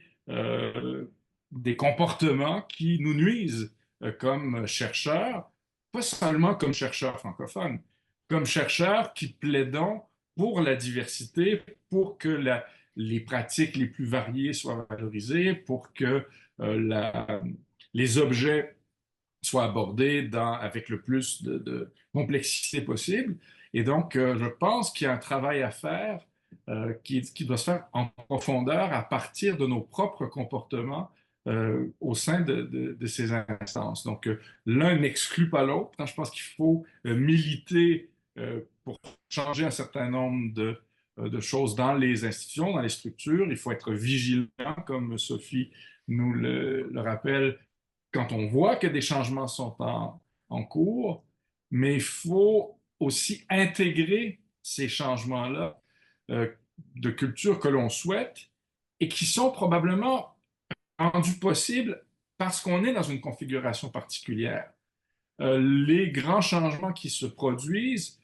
comportements qui nous nuisent comme chercheurs, pas seulement comme chercheurs francophones, comme chercheurs qui plaidons pour la diversité, pour que les pratiques les plus variées soient valorisées, pour que les objets soient abordés avec le plus de complexité possible. Et donc, je pense qu'il y a un travail à faire qui doit se faire en profondeur à partir de nos propres comportements au sein de ces instances. Donc, l'un n'exclut pas l'autre. Je pense qu'il faut militer pour changer un certain nombre de choses dans les institutions, dans les structures. Il faut être vigilant, comme Sophie nous le rappelle, quand on voit que des changements sont en cours, mais il faut aussi intégrer ces changements-là de culture que l'on souhaite et qui sont probablement rendus possibles parce qu'on est dans une configuration particulière. Les grands changements qui se produisent,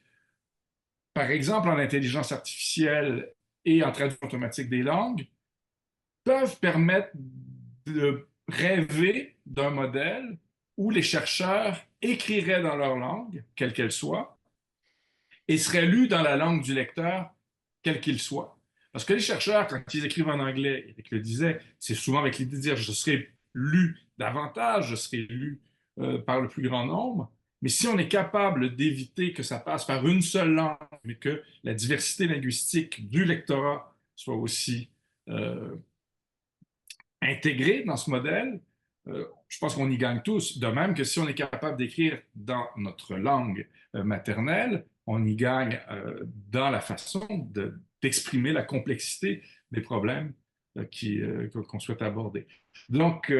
par exemple en intelligence artificielle et en traduction automatique des langues, peuvent permettre de rêver d'un modèle où les chercheurs écriraient dans leur langue, quelle qu'elle soit, et seraient lus dans la langue du lecteur, quel qu'il soit. Parce que les chercheurs, quand ils écrivent en anglais, Éric le disait, c'est souvent avec l'idée de dire je serai lu davantage, je serai lu par le plus grand nombre. Mais si on est capable d'éviter que ça passe par une seule langue, mais que la diversité linguistique du lectorat soit aussi intégrée dans ce modèle, je pense qu'on y gagne tous. De même que si on est capable d'écrire dans notre langue maternelle, on y gagne dans la façon d'exprimer la complexité des problèmes qu'on souhaite aborder. Donc,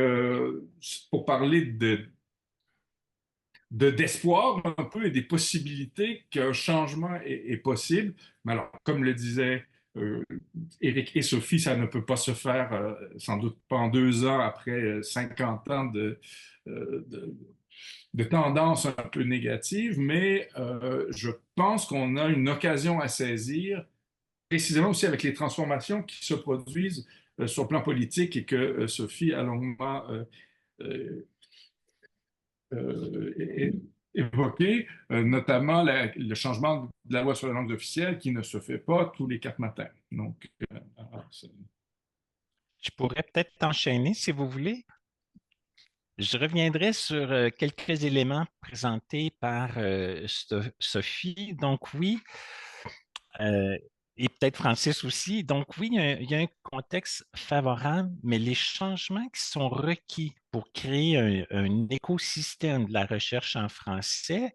pour parler d'espoir un peu et des possibilités qu'un changement est possible, mais alors, comme le disait Éric et Sophie, ça ne peut pas se faire sans doute pas en 2 ans après 50 ans de tendance un peu négative, mais je pense qu'on a une occasion à saisir, précisément aussi avec les transformations qui se produisent sur le plan politique et que Sophie a longuement euh, euh, évoqué, notamment le changement de la loi sur la langue officielle qui ne se fait pas tous les 4 matins. Donc, Je pourrais peut-être t'enchaîner si vous voulez. Je reviendrai sur quelques éléments présentés par Sophie. Donc oui, et peut-être Francis aussi. Donc oui, il y a un contexte favorable, mais les changements qui sont requis pour créer un écosystème de la recherche en français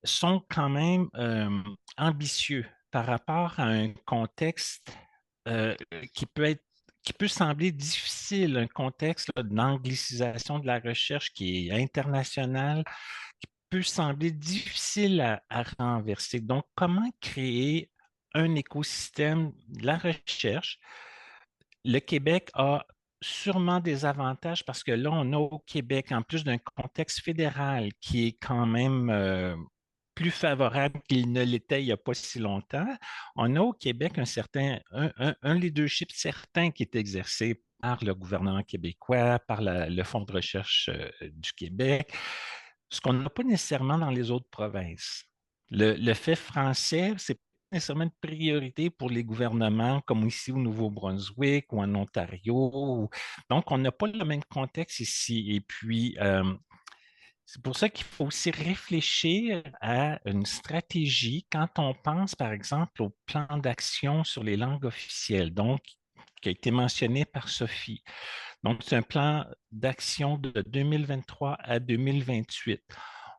sont quand même ambitieux par rapport à un contexte euh, qui peut sembler difficile, un contexte d'anglicisation de la recherche qui est international, qui peut sembler difficile à renverser. Donc, comment créer un écosystème de la recherche? Le Québec a sûrement des avantages parce que là, on a au Québec, en plus d'un contexte fédéral qui est quand même plus favorable qu'il ne l'était il n'y a pas si longtemps, on a au Québec un leadership certain qui est exercé par le gouvernement québécois, par le Fonds de recherche du Québec, ce qu'on n'a pas nécessairement dans les autres provinces. Le fait français, c'est nécessairement une priorité pour les gouvernements comme ici au Nouveau-Brunswick ou en Ontario. Donc, on n'a pas le même contexte ici. Et puis, c'est pour ça qu'il faut aussi réfléchir à une stratégie quand on pense, par exemple, au plan d'action sur les langues officielles, donc qui a été mentionné par Sophie. Donc, c'est un plan d'action de 2023 à 2028.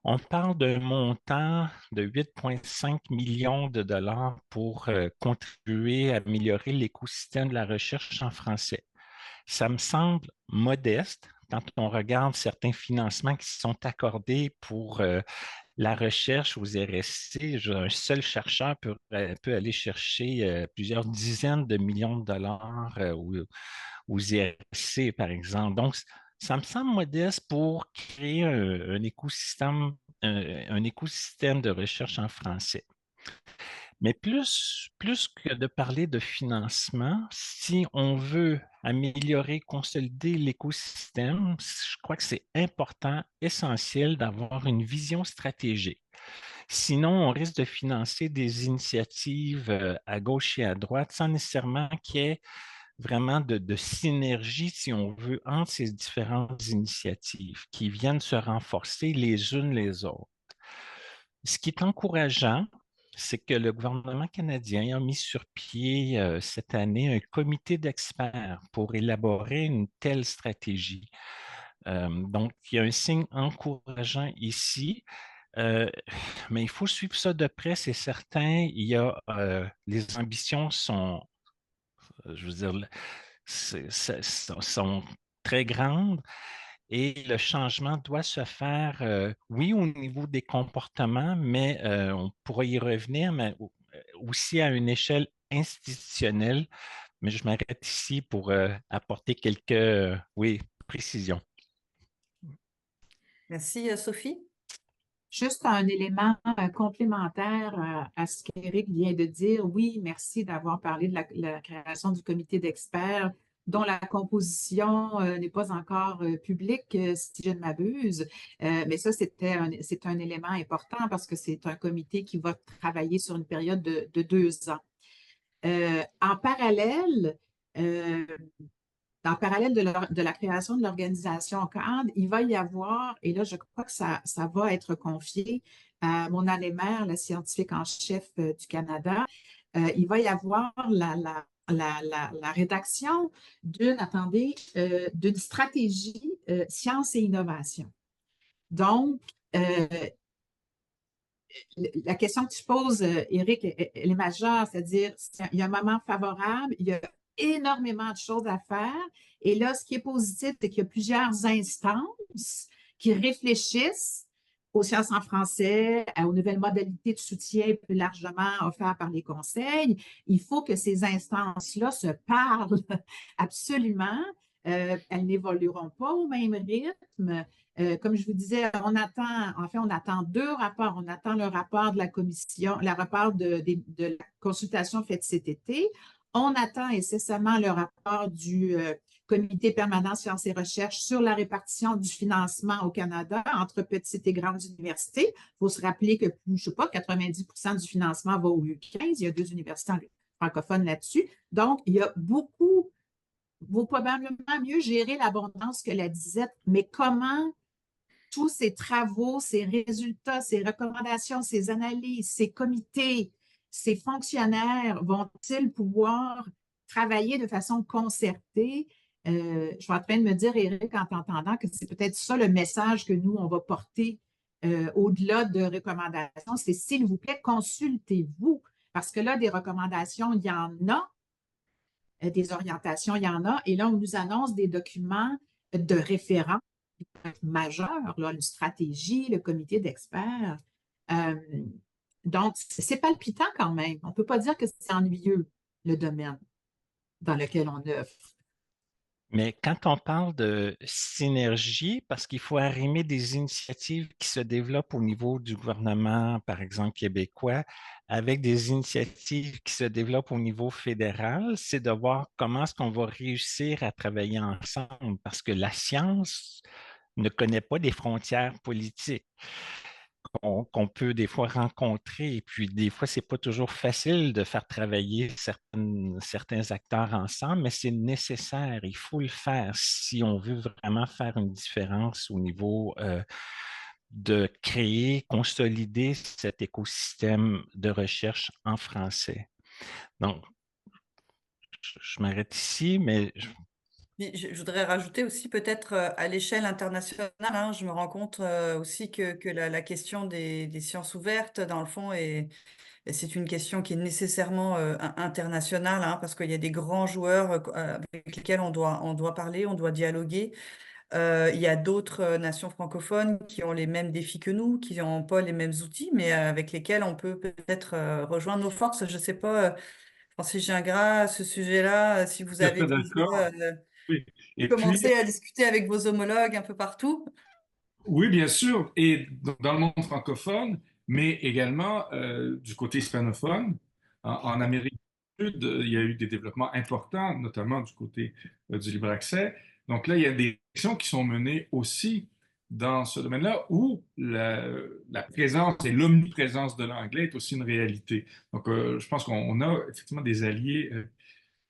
On parle d'un montant de 8,5 millions de dollars pour contribuer à améliorer l'écosystème de la recherche en français. Ça me semble modeste quand on regarde certains financements qui sont accordés pour la recherche aux RSC. Un seul chercheur peut aller chercher plusieurs dizaines de millions de dollars aux IRC, par exemple. Donc, ça me semble modeste pour créer un écosystème de recherche en français. Mais plus que de parler de financement, si on veut améliorer, consolider l'écosystème, je crois que c'est important, essentiel d'avoir une vision stratégique. Sinon, on risque de financer des initiatives à gauche et à droite sans nécessairement qu'il y ait vraiment de synergie, si on veut, entre ces différentes initiatives qui viennent se renforcer les unes les autres. Ce qui est encourageant, c'est que le gouvernement canadien a mis sur pied cette année un comité d'experts pour élaborer une telle stratégie. Donc, il y a un signe encourageant ici. Mais il faut suivre ça de près, c'est certain. Les ambitions sont, je veux dire, sont très grandes et le changement doit se faire, oui, au niveau des comportements, mais on pourra y revenir, mais aussi à une échelle institutionnelle. Mais je m'arrête ici pour apporter quelques, oui, précisions. Merci, Sophie. Juste un élément complémentaire à ce qu'Éric vient de dire. Oui, merci d'avoir parlé de la création du comité d'experts dont la composition n'est pas encore publique, si je ne m'abuse. Mais ça, c'est un élément important parce que c'est un comité qui va travailler sur une période de 2 ans. En parallèle, de la création de l'organisation cadre, il va y avoir, et là, je crois que ça va être confié à mon année-mère, la scientifique en chef du Canada, il va y avoir la rédaction d'une stratégie science et innovation. Donc, la question que tu poses, Éric, elle est majeure, c'est-à-dire il y a un moment favorable, il y a énormément de choses à faire. Et là, ce qui est positif, c'est qu'il y a plusieurs instances qui réfléchissent aux sciences en français, aux nouvelles modalités de soutien plus largement offertes par les conseils. Il faut que ces instances-là se parlent absolument. Elles n'évolueront pas au même rythme. Comme je vous disais, on attend deux rapports. On attend le rapport de la commission, le rapport de la consultation faite cet été. On attend incessamment le rapport du Comité permanent sciences et recherches sur la répartition du financement au Canada entre petites et grandes universités. Il faut se rappeler que, je ne sais pas, 90% du financement va au U15. Il y a 2 universités francophones là-dessus. Donc, il y a beaucoup, vaut probablement mieux gérer l'abondance que la disette, mais comment tous ces travaux, ces résultats, ces recommandations, ces analyses, ces comités, ces fonctionnaires vont-ils pouvoir travailler de façon concertée? Je suis en train de me dire, Éric, en t'entendant, que c'est peut-être ça le message que nous, on va porter au-delà de recommandations, c'est s'il vous plaît, consultez-vous. Parce que là, des recommandations, il y en a, des orientations, il y en a, et là, on nous annonce des documents de référence majeurs, là, une stratégie, le comité d'experts. Donc, c'est palpitant quand même. On ne peut pas dire que c'est ennuyeux, le domaine dans lequel on œuvre. Mais quand on parle de synergie, parce qu'il faut arrimer des initiatives qui se développent au niveau du gouvernement, par exemple québécois, avec des initiatives qui se développent au niveau fédéral, c'est de voir comment est-ce qu'on va réussir à travailler ensemble, parce que la science ne connaît pas des frontières politiques qu'on peut des fois rencontrer. Et puis, des fois, ce n'est pas toujours facile de faire travailler certains acteurs ensemble, mais c'est nécessaire. Il faut le faire si on veut vraiment faire une différence au niveau de créer, consolider cet écosystème de recherche en français. Donc, je m'arrête ici, mais Je voudrais rajouter aussi peut-être à l'échelle internationale, hein, je me rends compte aussi que la question des sciences ouvertes, dans le fond, et c'est une question qui est nécessairement internationale, hein, parce qu'il y a des grands joueurs avec lesquels on doit parler, on doit dialoguer. Il y a d'autres nations francophones qui ont les mêmes défis que nous, qui n'ont pas les mêmes outils, mais avec lesquels on peut peut-être rejoindre nos forces. Je ne sais pas, Francis Gingras, à ce sujet-là, si vous Tout à avez fait déjà d'accord. Oui. Et puis, commencé à discuter avec vos homologues un peu partout. oui, bien sûr, et dans le monde francophone, mais également du côté hispanophone. En Amérique du Sud, il y a eu des développements importants, notamment du côté du libre accès. Donc là, il y a des actions qui sont menées aussi dans ce domaine-là où la présence et l'omniprésence de l'anglais est aussi une réalité. Donc, je pense qu'on a effectivement des alliés.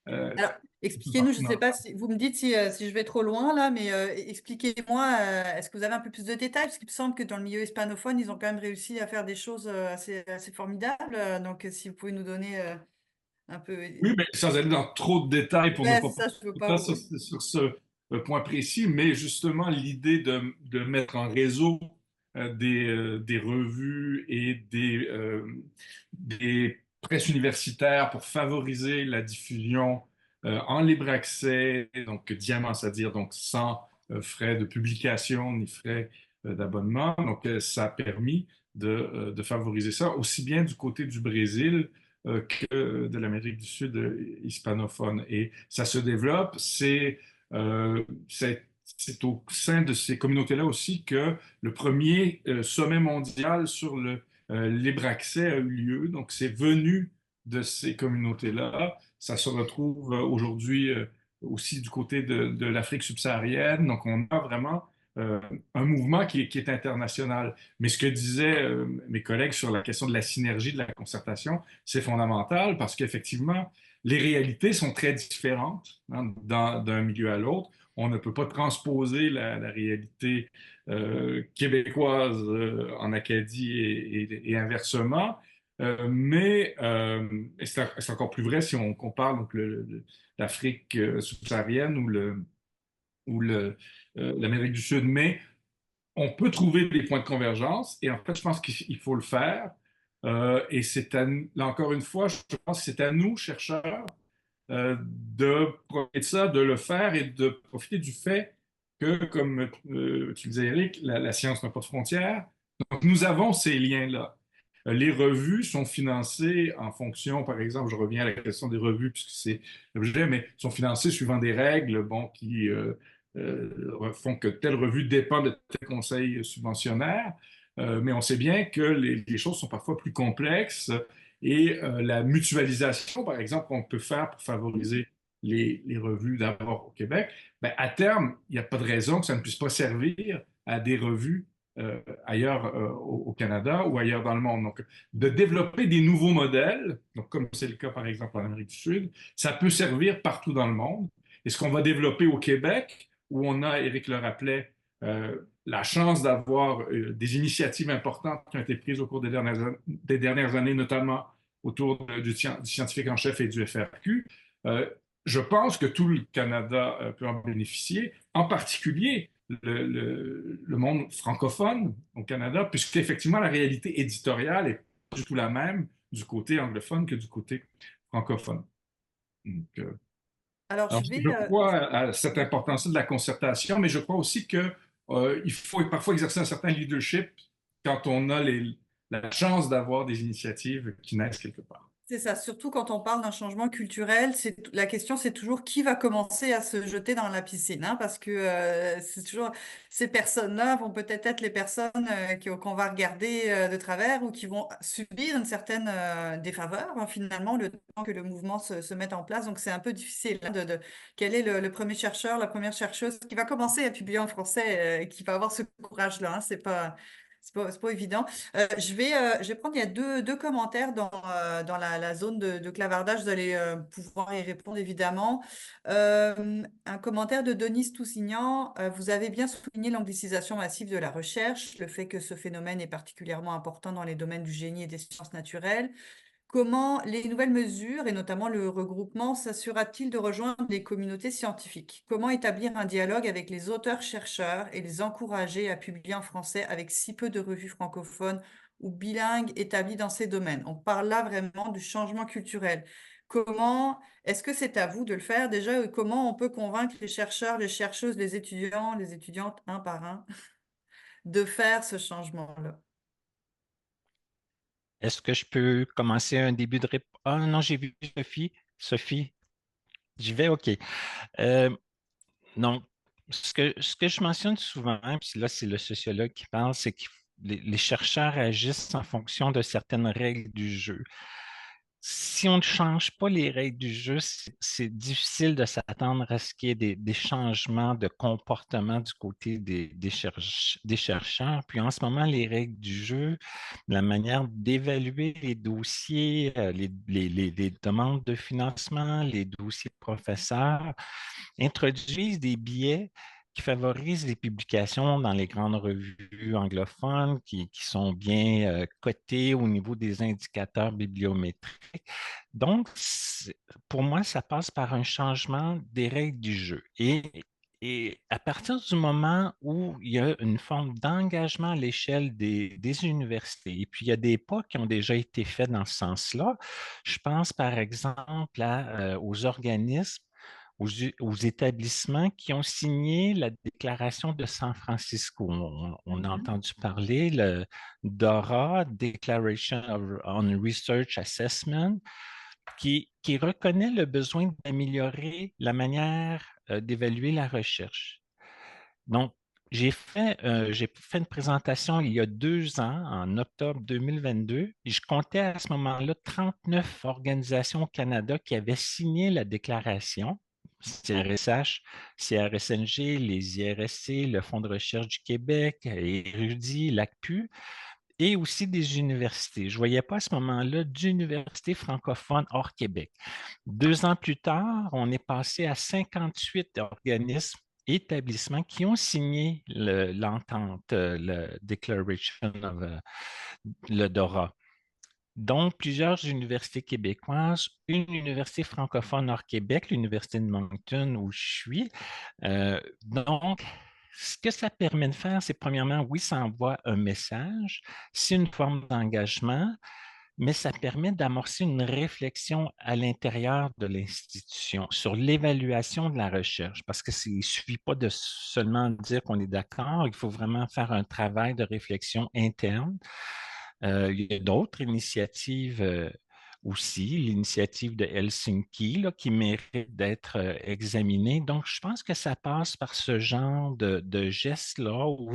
Euh, Alors, expliquez-nous, je ne sais pas si vous me dites si je vais trop loin là, mais expliquez-moi, est-ce que vous avez un peu plus de détails? Parce qu'il me semble que dans le milieu hispanophone, ils ont quand même réussi à faire des choses assez formidables. Donc, si vous pouvez nous donner un peu. Oui, mais sans aller dans trop de détails pour ne Ouais, pas c'est ça, je veux pas passer vous. sur ce point précis, mais justement l'idée de mettre en réseau des revues et des presses universitaires pour favoriser la diffusion en libre accès, donc diamant, c'est-à-dire donc sans frais de publication ni frais d'abonnement. Donc, ça a permis de favoriser ça, aussi bien du côté du Brésil que de l'Amérique du Sud hispanophone. Et ça se développe. C'est au sein de ces communautés-là aussi que le premier sommet mondial sur le libre accès a eu lieu. Donc, c'est venu de ces communautés-là. Ça se retrouve aujourd'hui aussi du côté de l'Afrique subsaharienne. Donc, on a vraiment un mouvement qui est international. Mais ce que disaient mes collègues sur la question de la synergie, de la concertation, c'est fondamental parce qu'effectivement, les réalités sont très différentes hein, d'un milieu à l'autre. On ne peut pas transposer la réalité québécoise en Acadie et inversement. Mais c'est encore plus vrai si on compare donc, l'Afrique subsaharienne ou l'Amérique du Sud. Mais on peut trouver des points de convergence et en fait, je pense qu'il faut le faire. Et là encore une fois, je pense que c'est à nous, chercheurs, de profiter de ça, de le faire et de profiter du fait que, comme tu disais, Eric, la science n'a pas de frontières. Donc, nous avons ces liens-là. Les revues sont financées en fonction, par exemple, je reviens à la question des revues puisque c'est l'objet, mais sont financées suivant des règles bon, qui font que telle revue dépend de tel conseil subventionnaire. Mais on sait bien que les choses sont parfois plus complexes et la mutualisation, par exemple, qu'on peut faire pour favoriser les revues d'abord au Québec, ben, à terme, il n'y a pas de raison que ça ne puisse pas servir à des revues ailleurs au Canada ou ailleurs dans le monde. Donc, de développer des nouveaux modèles, donc comme c'est le cas par exemple en Amérique du Sud, ça peut servir partout dans le monde. Et ce qu'on va développer au Québec, où on a, Éric le rappelait, la chance d'avoir des initiatives importantes qui ont été prises au cours des dernières années, notamment autour du scientifique en chef et du FRQ. Je pense que tout le Canada peut en bénéficier, en particulier le monde francophone au Canada, puisqu'effectivement, la réalité éditoriale est pas du tout la même du côté anglophone que du côté francophone. Donc, Alors, alors, je vais... je crois à cette importance de la concertation, mais je crois aussi que il faut parfois exercer un certain leadership quand on a la chance d'avoir des initiatives qui naissent quelque part. C'est ça, surtout quand on parle d'un changement culturel, la question c'est toujours qui va commencer à se jeter dans la piscine, hein, parce que c'est toujours ces personnes-là vont peut-être être les personnes qu'on va regarder de travers ou qui vont subir une certaine défaveur, hein, finalement, le temps que le mouvement se mette en place. Donc c'est un peu difficile hein, quel est le premier chercheur, la première chercheuse qui va commencer à publier en français, qui va avoir ce courage-là. Hein, c'est pas évident. Je vais prendre, il y a deux commentaires dans la zone de clavardage. Vous allez pouvoir y répondre évidemment. Un commentaire de Denise Toussignan. Vous avez bien souligné l'anglicisation massive de la recherche, le fait que ce phénomène est particulièrement important dans les domaines du génie et des sciences naturelles. Comment les nouvelles mesures, et notamment le regroupement, s'assurera-t-il de rejoindre les communautés scientifiques? Comment établir un dialogue avec les auteurs-chercheurs et les encourager à publier en français avec si peu de revues francophones ou bilingues établies dans ces domaines? On parle là vraiment du changement culturel. Est-ce que c'est à vous de le faire déjà, et comment on peut convaincre les chercheurs, les chercheuses, les étudiants, les étudiantes, un par un, de faire ce changement-là? Est-ce que je peux commencer un début de réponse? Ah non, j'ai vu Sophie. Sophie, j'y vais, OK. Donc, ce que je mentionne souvent, puis là, c'est le sociologue qui parle, c'est que les chercheurs agissent en fonction de certaines règles du jeu. Si on ne change pas les règles du jeu, c'est difficile de s'attendre à ce qu'il y ait des changements de comportement du côté des chercheurs. Puis en ce moment, les règles du jeu, la manière d'évaluer les dossiers, les demandes de financement, les dossiers de professeurs, introduisent des biais qui favorisent les publications dans les grandes revues anglophones qui sont bien cotées au niveau des indicateurs bibliométriques. Donc, pour moi, ça passe par un changement des règles du jeu. Et à partir du moment où il y a une forme d'engagement à l'échelle des universités, et puis il y a des pas qui ont déjà été faits dans ce sens-là, je pense par exemple aux organismes aux établissements qui ont signé la déclaration de San Francisco. On a entendu parler, le DORA, Declaration on Research Assessment, qui reconnaît le besoin d'améliorer la manière d'évaluer la recherche. Donc, j'ai fait une présentation il y a 2 ans, en octobre 2022, et je comptais à ce moment-là 39 organisations au Canada qui avaient signé la déclaration. CRSH, CRSNG, les IRSC, le Fonds de recherche du Québec, Érudit, l'ACPU, et aussi des universités. Je ne voyais pas à ce moment-là d'universités francophones hors Québec. 2 ans plus tard, on est passé à 58 organismes et établissements qui ont signé l'entente, le Declaration of le DORA, dont plusieurs universités québécoises, une université francophone hors Québec, l'Université de Moncton où je suis. Donc, ce que ça permet de faire, c'est premièrement, oui, ça envoie un message, c'est une forme d'engagement, mais ça permet d'amorcer une réflexion à l'intérieur de l'institution sur l'évaluation de la recherche, parce qu'il ne suffit pas de seulement dire qu'on est d'accord, il faut vraiment faire un travail de réflexion interne. Il y a d'autres initiatives aussi, l'initiative de Helsinki, là, qui mérite d'être examinée. Donc, je pense que ça passe par ce genre de gestes-là où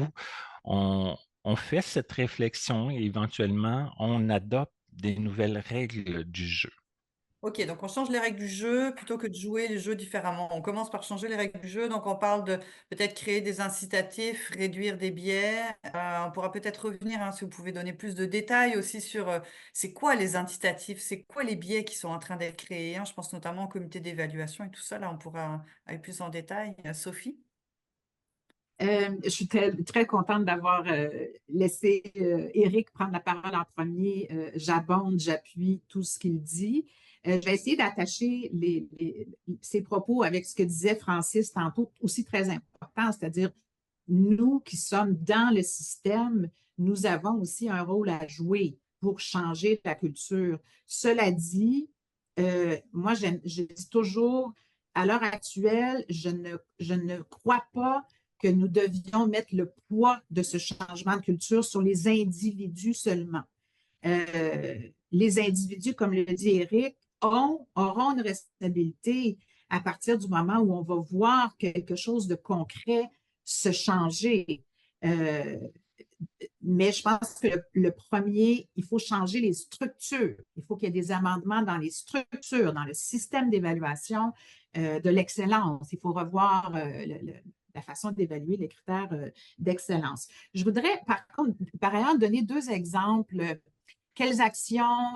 on fait cette réflexion et éventuellement, on adopte des nouvelles règles du jeu. Ok, donc on change les règles du jeu plutôt que de jouer les jeux différemment. On commence par changer les règles du jeu, donc on parle de peut-être créer des incitatifs, réduire des biais. On pourra peut-être revenir, hein, si vous pouvez donner plus de détails aussi sur c'est quoi les incitatifs, c'est quoi les biais qui sont en train d'être créés, hein. Je pense notamment au comité d'évaluation et tout ça. Là, on pourra aller plus en détail. Sophie? Je suis très, très contente d'avoir laissé Éric prendre la parole en premier. J'abonde, j'appuie tout ce qu'il dit. Je vais essayer d'attacher ses propos avec ce que disait Francis tantôt, aussi très important, c'est-à-dire nous qui sommes dans le système, nous avons aussi un rôle à jouer pour changer la culture. Cela dit, moi, je dis toujours, à l'heure actuelle, je ne crois pas que nous devions mettre le poids de ce changement de culture sur les individus seulement. Les individus, comme le dit Éric, auront une responsabilité à partir du moment où on va voir quelque chose de concret se changer. Mais je pense que le premier, il faut changer les structures. Il faut qu'il y ait des amendements dans les structures, dans le système d'évaluation de l'excellence. Il faut revoir la façon d'évaluer les critères d'excellence. Je voudrais, par ailleurs, donner 2 exemples. Quelles actions?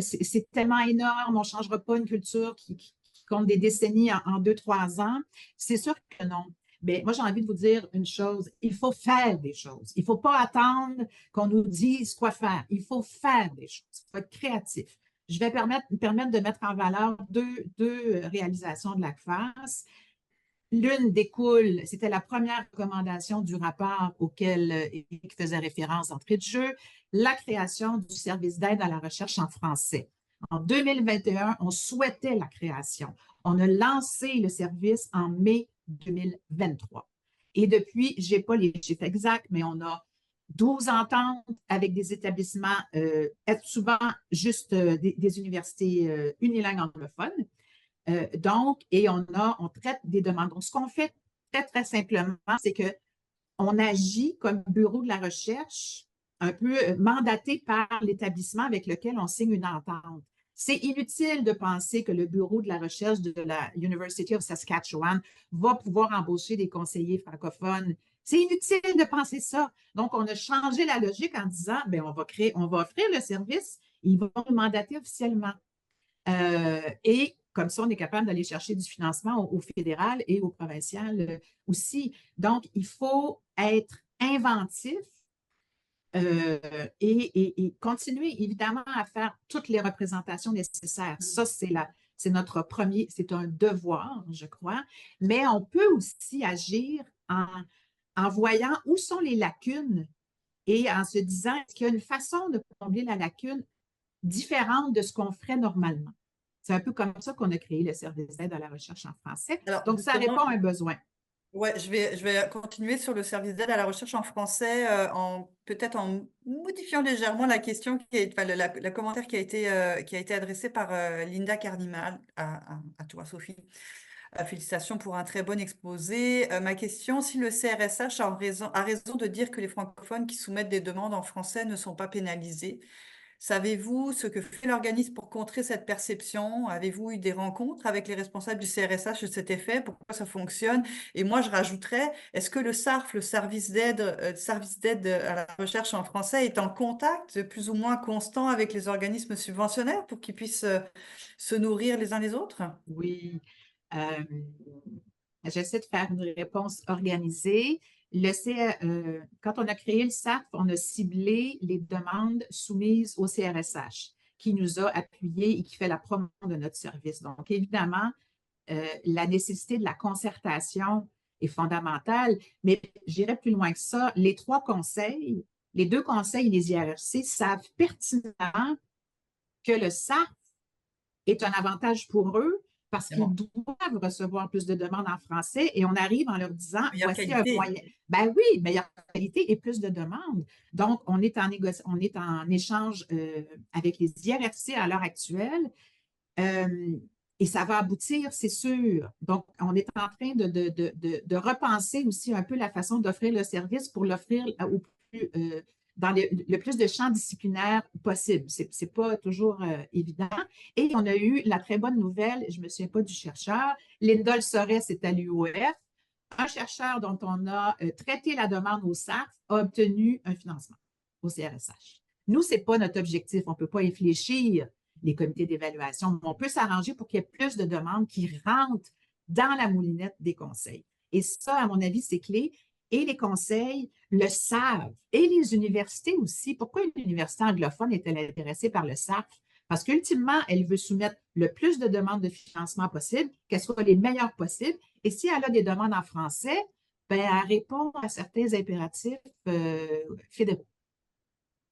C'est tellement énorme, on ne changera pas une culture qui compte des décennies en 2-3 ans. C'est sûr que non. Mais moi, j'ai envie de vous dire une chose, il faut faire des choses. Il ne faut pas attendre qu'on nous dise quoi faire. Il faut faire des choses. Il faut être créatif. Je vais permettre de mettre en valeur deux réalisations de l'ACFAS. L'une découle, c'était la première recommandation du rapport auquel Éric faisait référence d'entrée de jeu, la création du service d'aide à la recherche en français. En 2021, on souhaitait la création. On a lancé le service en mai 2023. Et depuis, je n'ai pas les chiffres exacts, mais on a 12 ententes avec des établissements, souvent juste des universités unilingues anglophones. Donc, et on traite des demandes. Donc, ce qu'on fait très, très simplement, c'est qu'on agit comme bureau de la recherche, un peu mandaté par l'établissement avec lequel on signe une entente. C'est inutile de penser que le bureau de la recherche de la University of Saskatchewan va pouvoir embaucher des conseillers francophones. C'est inutile de penser ça. Donc, on a changé la logique en disant, bien, on va offrir le service, ils vont nous mandater officiellement. Et comme ça, on est capable d'aller chercher du financement au fédéral et au provincial aussi. Donc, il faut être inventif et continuer évidemment à faire toutes les représentations nécessaires. Ça, c'est notre premier, c'est un devoir, je crois. Mais on peut aussi agir en voyant où sont les lacunes et en se disant, est-ce qu'il y a une façon de combler la lacune différente de ce qu'on ferait normalement? C'est un peu comme ça qu'on a créé le service d'aide à la recherche en français. Alors, donc, ça répond à un besoin. Oui, je vais continuer sur le service d'aide à la recherche en français, peut-être en modifiant légèrement la question, le commentaire qui a été adressé par Linda Carnimal à toi, Sophie. Félicitations pour un très bon exposé. Ma question, si le CRSH a raison de dire que les francophones qui soumettent des demandes en français ne sont pas pénalisés, savez-vous ce que fait l'organisme pour contrer cette perception? Avez-vous eu des rencontres avec les responsables du CRSH de cet effet? Pourquoi ça fonctionne? Et moi, je rajouterais, est-ce que le SARF, le service d'aide à la recherche en français, est en contact plus ou moins constant avec les organismes subventionnaires pour qu'ils puissent se nourrir les uns les autres? Oui. J'essaie de faire une réponse organisée. Quand on a créé le SARF, on a ciblé les demandes soumises au CRSH, qui nous a appuyés et qui fait la promotion de notre service. Donc, évidemment, la nécessité de la concertation est fondamentale, mais j'irai plus loin que ça. Les 3 conseils, les 2 conseils et les IRRC savent pertinemment que le SAF est un avantage pour eux parce qu'ils Évidemment. doivent recevoir plus de demandes en français et on arrive en leur disant, Meilleure voici un qualité. moyen. Ben oui, meilleure qualité et plus de demandes. Donc, on est en échange avec les IRFC à l'heure actuelle et ça va aboutir, c'est sûr. Donc, on est en train de repenser aussi un peu la façon d'offrir le service pour l'offrir au plus dans le plus de champs disciplinaires possible. Ce n'est pas toujours évident. Et on a eu la très bonne nouvelle, je ne me souviens pas du chercheur, Lindol Sorès est à l'UOF. Un chercheur dont on a traité la demande au SAF a obtenu un financement au CRSH. Nous, ce n'est pas notre objectif. On ne peut pas infléchir les comités d'évaluation, mais on peut s'arranger pour qu'il y ait plus de demandes qui rentrent dans la moulinette des conseils. Et ça, à mon avis, c'est clé. Et les conseils le savent. Et les universités aussi. Pourquoi une université anglophone est-elle intéressée par le SAF? Parce qu'ultimement, elle veut soumettre le plus de demandes de financement possible, qu'elles soient les meilleures possibles. Et si elle a des demandes en français, ben, elle répond à certains impératifs fédéraux.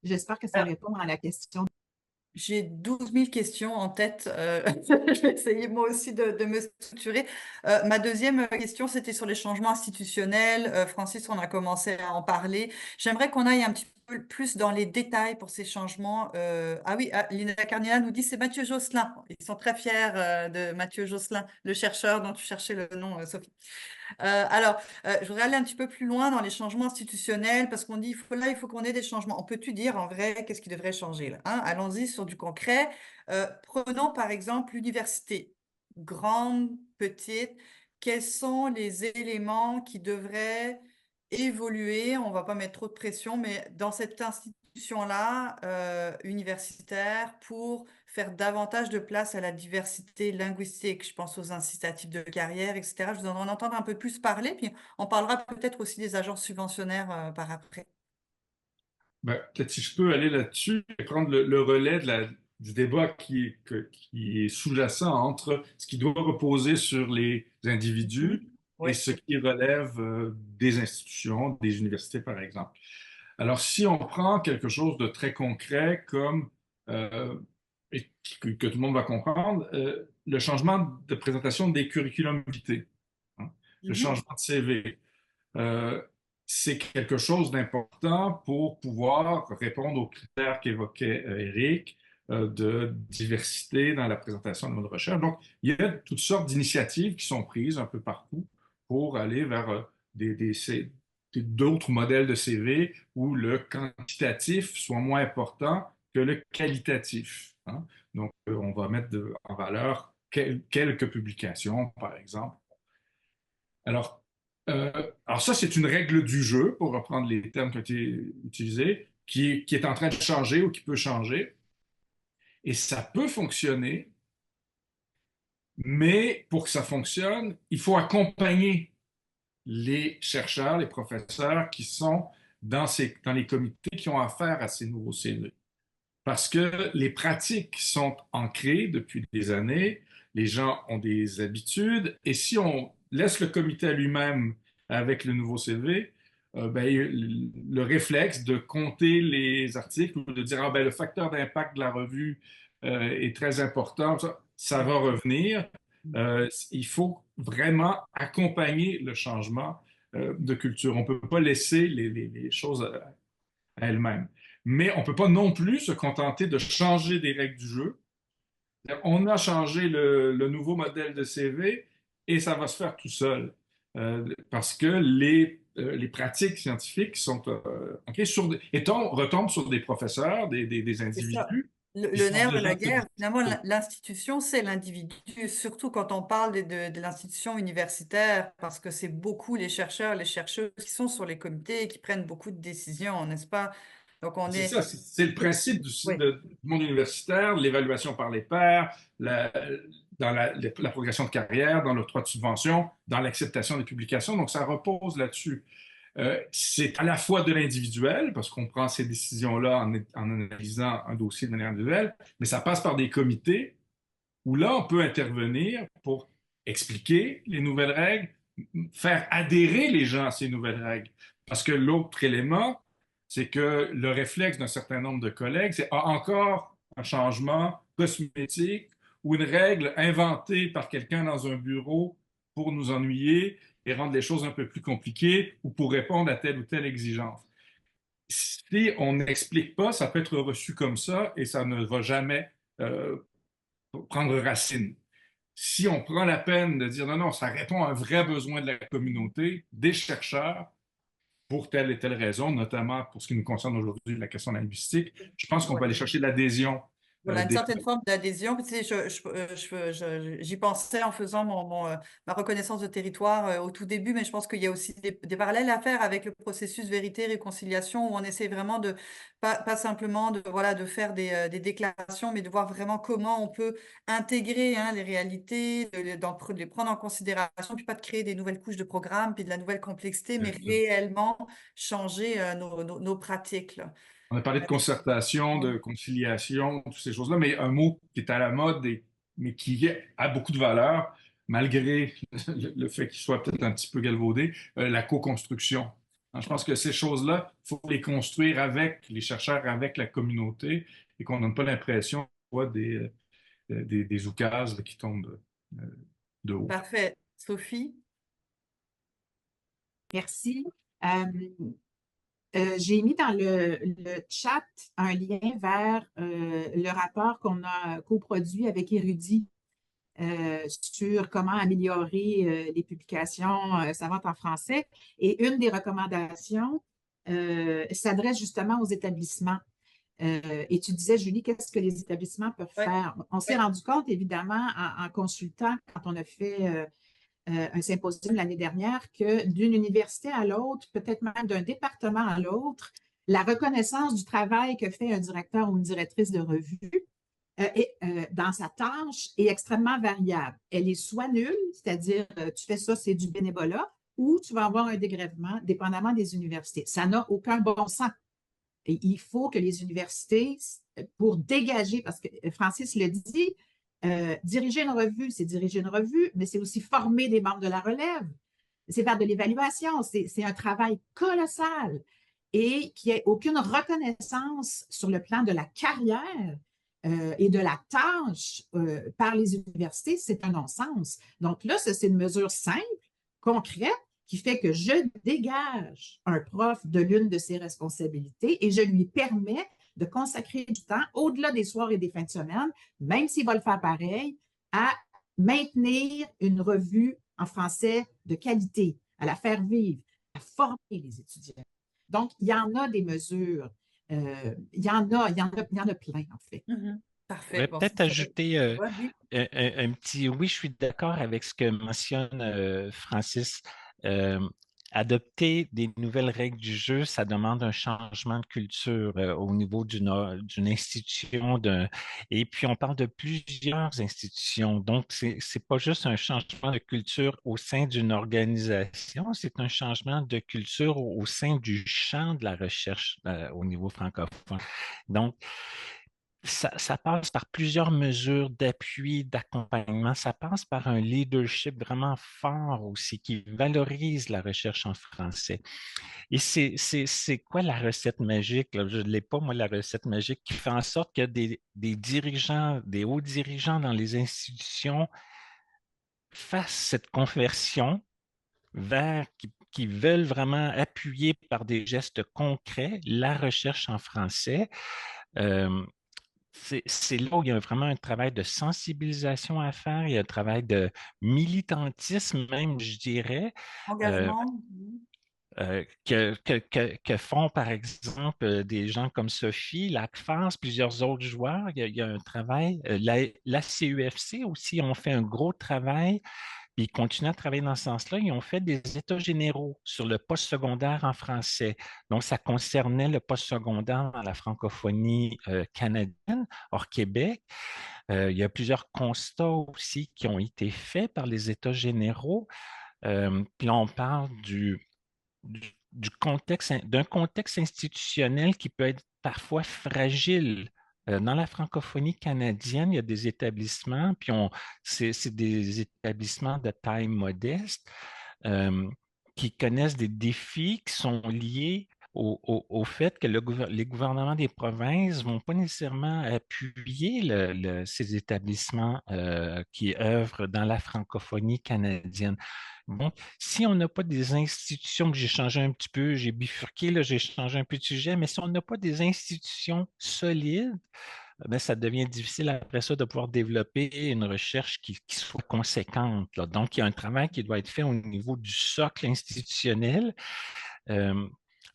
J'espère que ça répond à la question. J'ai 12 000 questions en tête. Je vais essayer moi aussi de me structurer. Ma deuxième question, c'était sur les changements institutionnels. Francis, on a commencé à en parler. J'aimerais qu'on aille un petit peu plus dans les détails pour ces changements. Ah oui, Lina Carnina nous dit c'est Mathieu Josselin. Ils sont très fiers de Mathieu Josselin, le chercheur dont tu cherchais le nom, Sophie. Je voudrais aller un petit peu plus loin dans les changements institutionnels parce qu'on dit il faut qu'on ait des changements. On peut-tu dire en vrai qu'est-ce qui devrait changer là, hein? Allons-y sur du concret. Prenons par exemple l'université, grande, petite. Quels sont les éléments qui devraient évoluer? On ne va pas mettre trop de pression, mais dans cette institution-là, universitaire, pour faire davantage de place à la diversité linguistique. Je pense aux incitatifs de carrière, etc. Je vous en entendre un peu plus parler, puis on parlera peut-être aussi des agences subventionnaires par après. Ben, peut-être si je peux aller là-dessus et prendre le relais du débat qui est sous-jacent entre ce qui doit reposer sur les individus Oui. et ce qui relève des institutions, des universités, par exemple. Alors, si on prend quelque chose de très concret comme, et que tout le monde va comprendre, le changement de présentation des curriculums vitae, hein, le changement de CV, c'est quelque chose d'important pour pouvoir répondre aux critères qu'évoquait Eric de diversité dans la présentation de notre recherche. Donc, il y a toutes sortes d'initiatives qui sont prises un peu partout pour aller vers d'autres modèles de CV où le quantitatif soit moins important que le qualitatif, hein. Donc, on va mettre en valeur quelques publications, par exemple. Alors, alors ça, c'est une règle du jeu, pour reprendre les termes qui ont été utilisés, qui est en train de changer ou qui peut changer. Et ça peut fonctionner, mais pour que ça fonctionne, il faut accompagner les chercheurs, les professeurs qui sont dans les comités qui ont affaire à ces nouveaux CV. Parce que les pratiques sont ancrées depuis des années, les gens ont des habitudes, et si on laisse le comité à lui-même avec le nouveau CV, ben, le réflexe de compter les articles ou de dire ah, ben, le facteur d'impact de la revue est très important, ça va revenir. Il faut vraiment accompagner le changement de culture. On ne peut pas laisser les choses à elles-mêmes. Mais on ne peut pas non plus se contenter de changer des règles du jeu. On a changé le nouveau modèle de CV et ça va se faire tout seul. Parce que les pratiques scientifiques sont et on retombe sur des professeurs, des individus. Le nerf de la guerre, finalement, l'institution, c'est l'individu, surtout quand on parle de l'institution universitaire, parce que c'est beaucoup les chercheurs, les chercheuses qui sont sur les comités et qui prennent beaucoup de décisions, n'est-ce pas? Donc, c'est ça, c'est le principe du monde universitaire, l'évaluation par les pairs, dans la progression de carrière, dans l'octroi de subvention, dans l'acceptation des publications. Donc, ça repose là-dessus. C'est à la fois de l'individuel, parce qu'on prend ces décisions-là en analysant un dossier de manière individuelle, mais ça passe par des comités où là, on peut intervenir pour expliquer les nouvelles règles, faire adhérer les gens à ces nouvelles règles. Parce que l'autre élément, c'est que le réflexe d'un certain nombre de collègues, c'est encore un changement cosmétique ou une règle inventée par quelqu'un dans un bureau pour nous ennuyer et rendre les choses un peu plus compliquées ou pour répondre à telle ou telle exigence. Si on n'explique pas, ça peut être reçu comme ça et ça ne va jamais prendre racine. Si on prend la peine de dire non, non, ça répond à un vrai besoin de la communauté, des chercheurs, pour telle et telle raison, notamment pour ce qui nous concerne aujourd'hui, la question linguistique, je pense qu'on peut aller chercher l'adhésion Voilà, une des... certaine forme d'adhésion. Tu sais, j'y pensais en faisant ma reconnaissance de territoire au tout début, mais je pense qu'il y a aussi des parallèles à faire avec le processus vérité-réconciliation où on essaie vraiment de, pas simplement de, voilà, de faire des déclarations, mais de voir vraiment comment on peut intégrer hein, les réalités, de les prendre en considération, puis pas de créer des nouvelles couches de programmes, puis de la nouvelle complexité, mais réellement changer nos pratiques, là. On a parlé de concertation, de conciliation, toutes ces choses-là, mais un mot qui est à la mode, mais qui a beaucoup de valeur, malgré le fait qu'il soit peut-être un petit peu galvaudé, la co-construction. Je pense que ces choses-là, il faut les construire avec les chercheurs, avec la communauté, et qu'on ne donne pas l'impression des oukases qui tombent de haut. Parfait. Sophie? Merci. J'ai mis dans le chat un lien vers le rapport qu'on a coproduit avec Érudit sur comment améliorer les publications savantes en français. Et une des recommandations s'adresse justement aux établissements. Et tu disais, Julie, qu'est-ce que les établissements peuvent faire? On s'est rendu compte, évidemment, en consultant, quand on a fait un symposium l'année dernière, que d'une université à l'autre, peut-être même d'un département à l'autre, la reconnaissance du travail que fait un directeur ou une directrice de revue dans sa tâche est extrêmement variable. Elle est soit nulle, c'est-à-dire tu fais ça, c'est du bénévolat, ou tu vas avoir un dégrèvement, dépendamment des universités. Ça n'a aucun bon sens. Et il faut que les universités, pour dégager, parce que Francis le dit, diriger une revue, c'est diriger une revue, mais c'est aussi former des membres de la relève. C'est faire de l'évaluation. C'est un travail colossal et qui ait aucune reconnaissance sur le plan de la carrière et de la tâche par les universités, c'est un non-sens. Donc là, c'est une mesure simple, concrète, qui fait que je dégage un prof de l'une de ses responsabilités et je lui permets de consacrer du temps, au-delà des soirs et des fins de semaine, même s'il va le faire pareil, à maintenir une revue en français de qualité, à la faire vivre, à former les étudiants. Donc, il y en a des mesures. Il y en a plein, en fait. Parfait. Je vais peut-être ajouter un petit... Oui, je suis d'accord avec ce que mentionne Francis. Adopter des nouvelles règles du jeu, ça demande un changement de culture au niveau d'une institution. Et puis, on parle de plusieurs institutions. Donc, c'est pas juste un changement de culture au sein d'une organisation, c'est un changement de culture au sein du champ de la recherche au niveau francophone. Donc, ça passe par plusieurs mesures d'appui, d'accompagnement. Ça passe par un leadership vraiment fort aussi qui valorise la recherche en français. Et c'est quoi la recette magique, là? Je ne l'ai pas, moi, la recette magique qui fait en sorte que des dirigeants, des hauts dirigeants dans les institutions fassent cette conversion vers qui veulent vraiment appuyer par des gestes concrets la recherche en français. C'est là où il y a vraiment un travail de sensibilisation à faire, il y a un travail de militantisme même, je dirais, Engagement. que font par exemple des gens comme Sophie, l'ACFAS, plusieurs autres joueurs. Il y a un travail. La CUFC aussi ont fait un gros travail. Puis ils continuent à travailler dans ce sens-là. Ils ont fait des états généraux sur le postsecondaire en français. Donc, ça concernait le postsecondaire dans la francophonie canadienne, hors Québec. Il y a plusieurs constats aussi qui ont été faits par les états généraux. Puis là, on parle d'un contexte institutionnel qui peut être parfois fragile. Dans la francophonie canadienne, il y a des établissements, puis c'est des établissements de taille modeste qui connaissent des défis qui sont liés au fait que les gouvernements des provinces ne vont pas nécessairement appuyer ces établissements qui œuvrent dans la francophonie canadienne. Donc, si on n'a pas des institutions, j'ai changé un petit peu, j'ai bifurqué, là, j'ai changé un peu de sujet, mais si on n'a pas des institutions solides, ben, ça devient difficile après ça de pouvoir développer une recherche qui soit conséquente, là. Donc, il y a un travail qui doit être fait au niveau du socle institutionnel. Euh,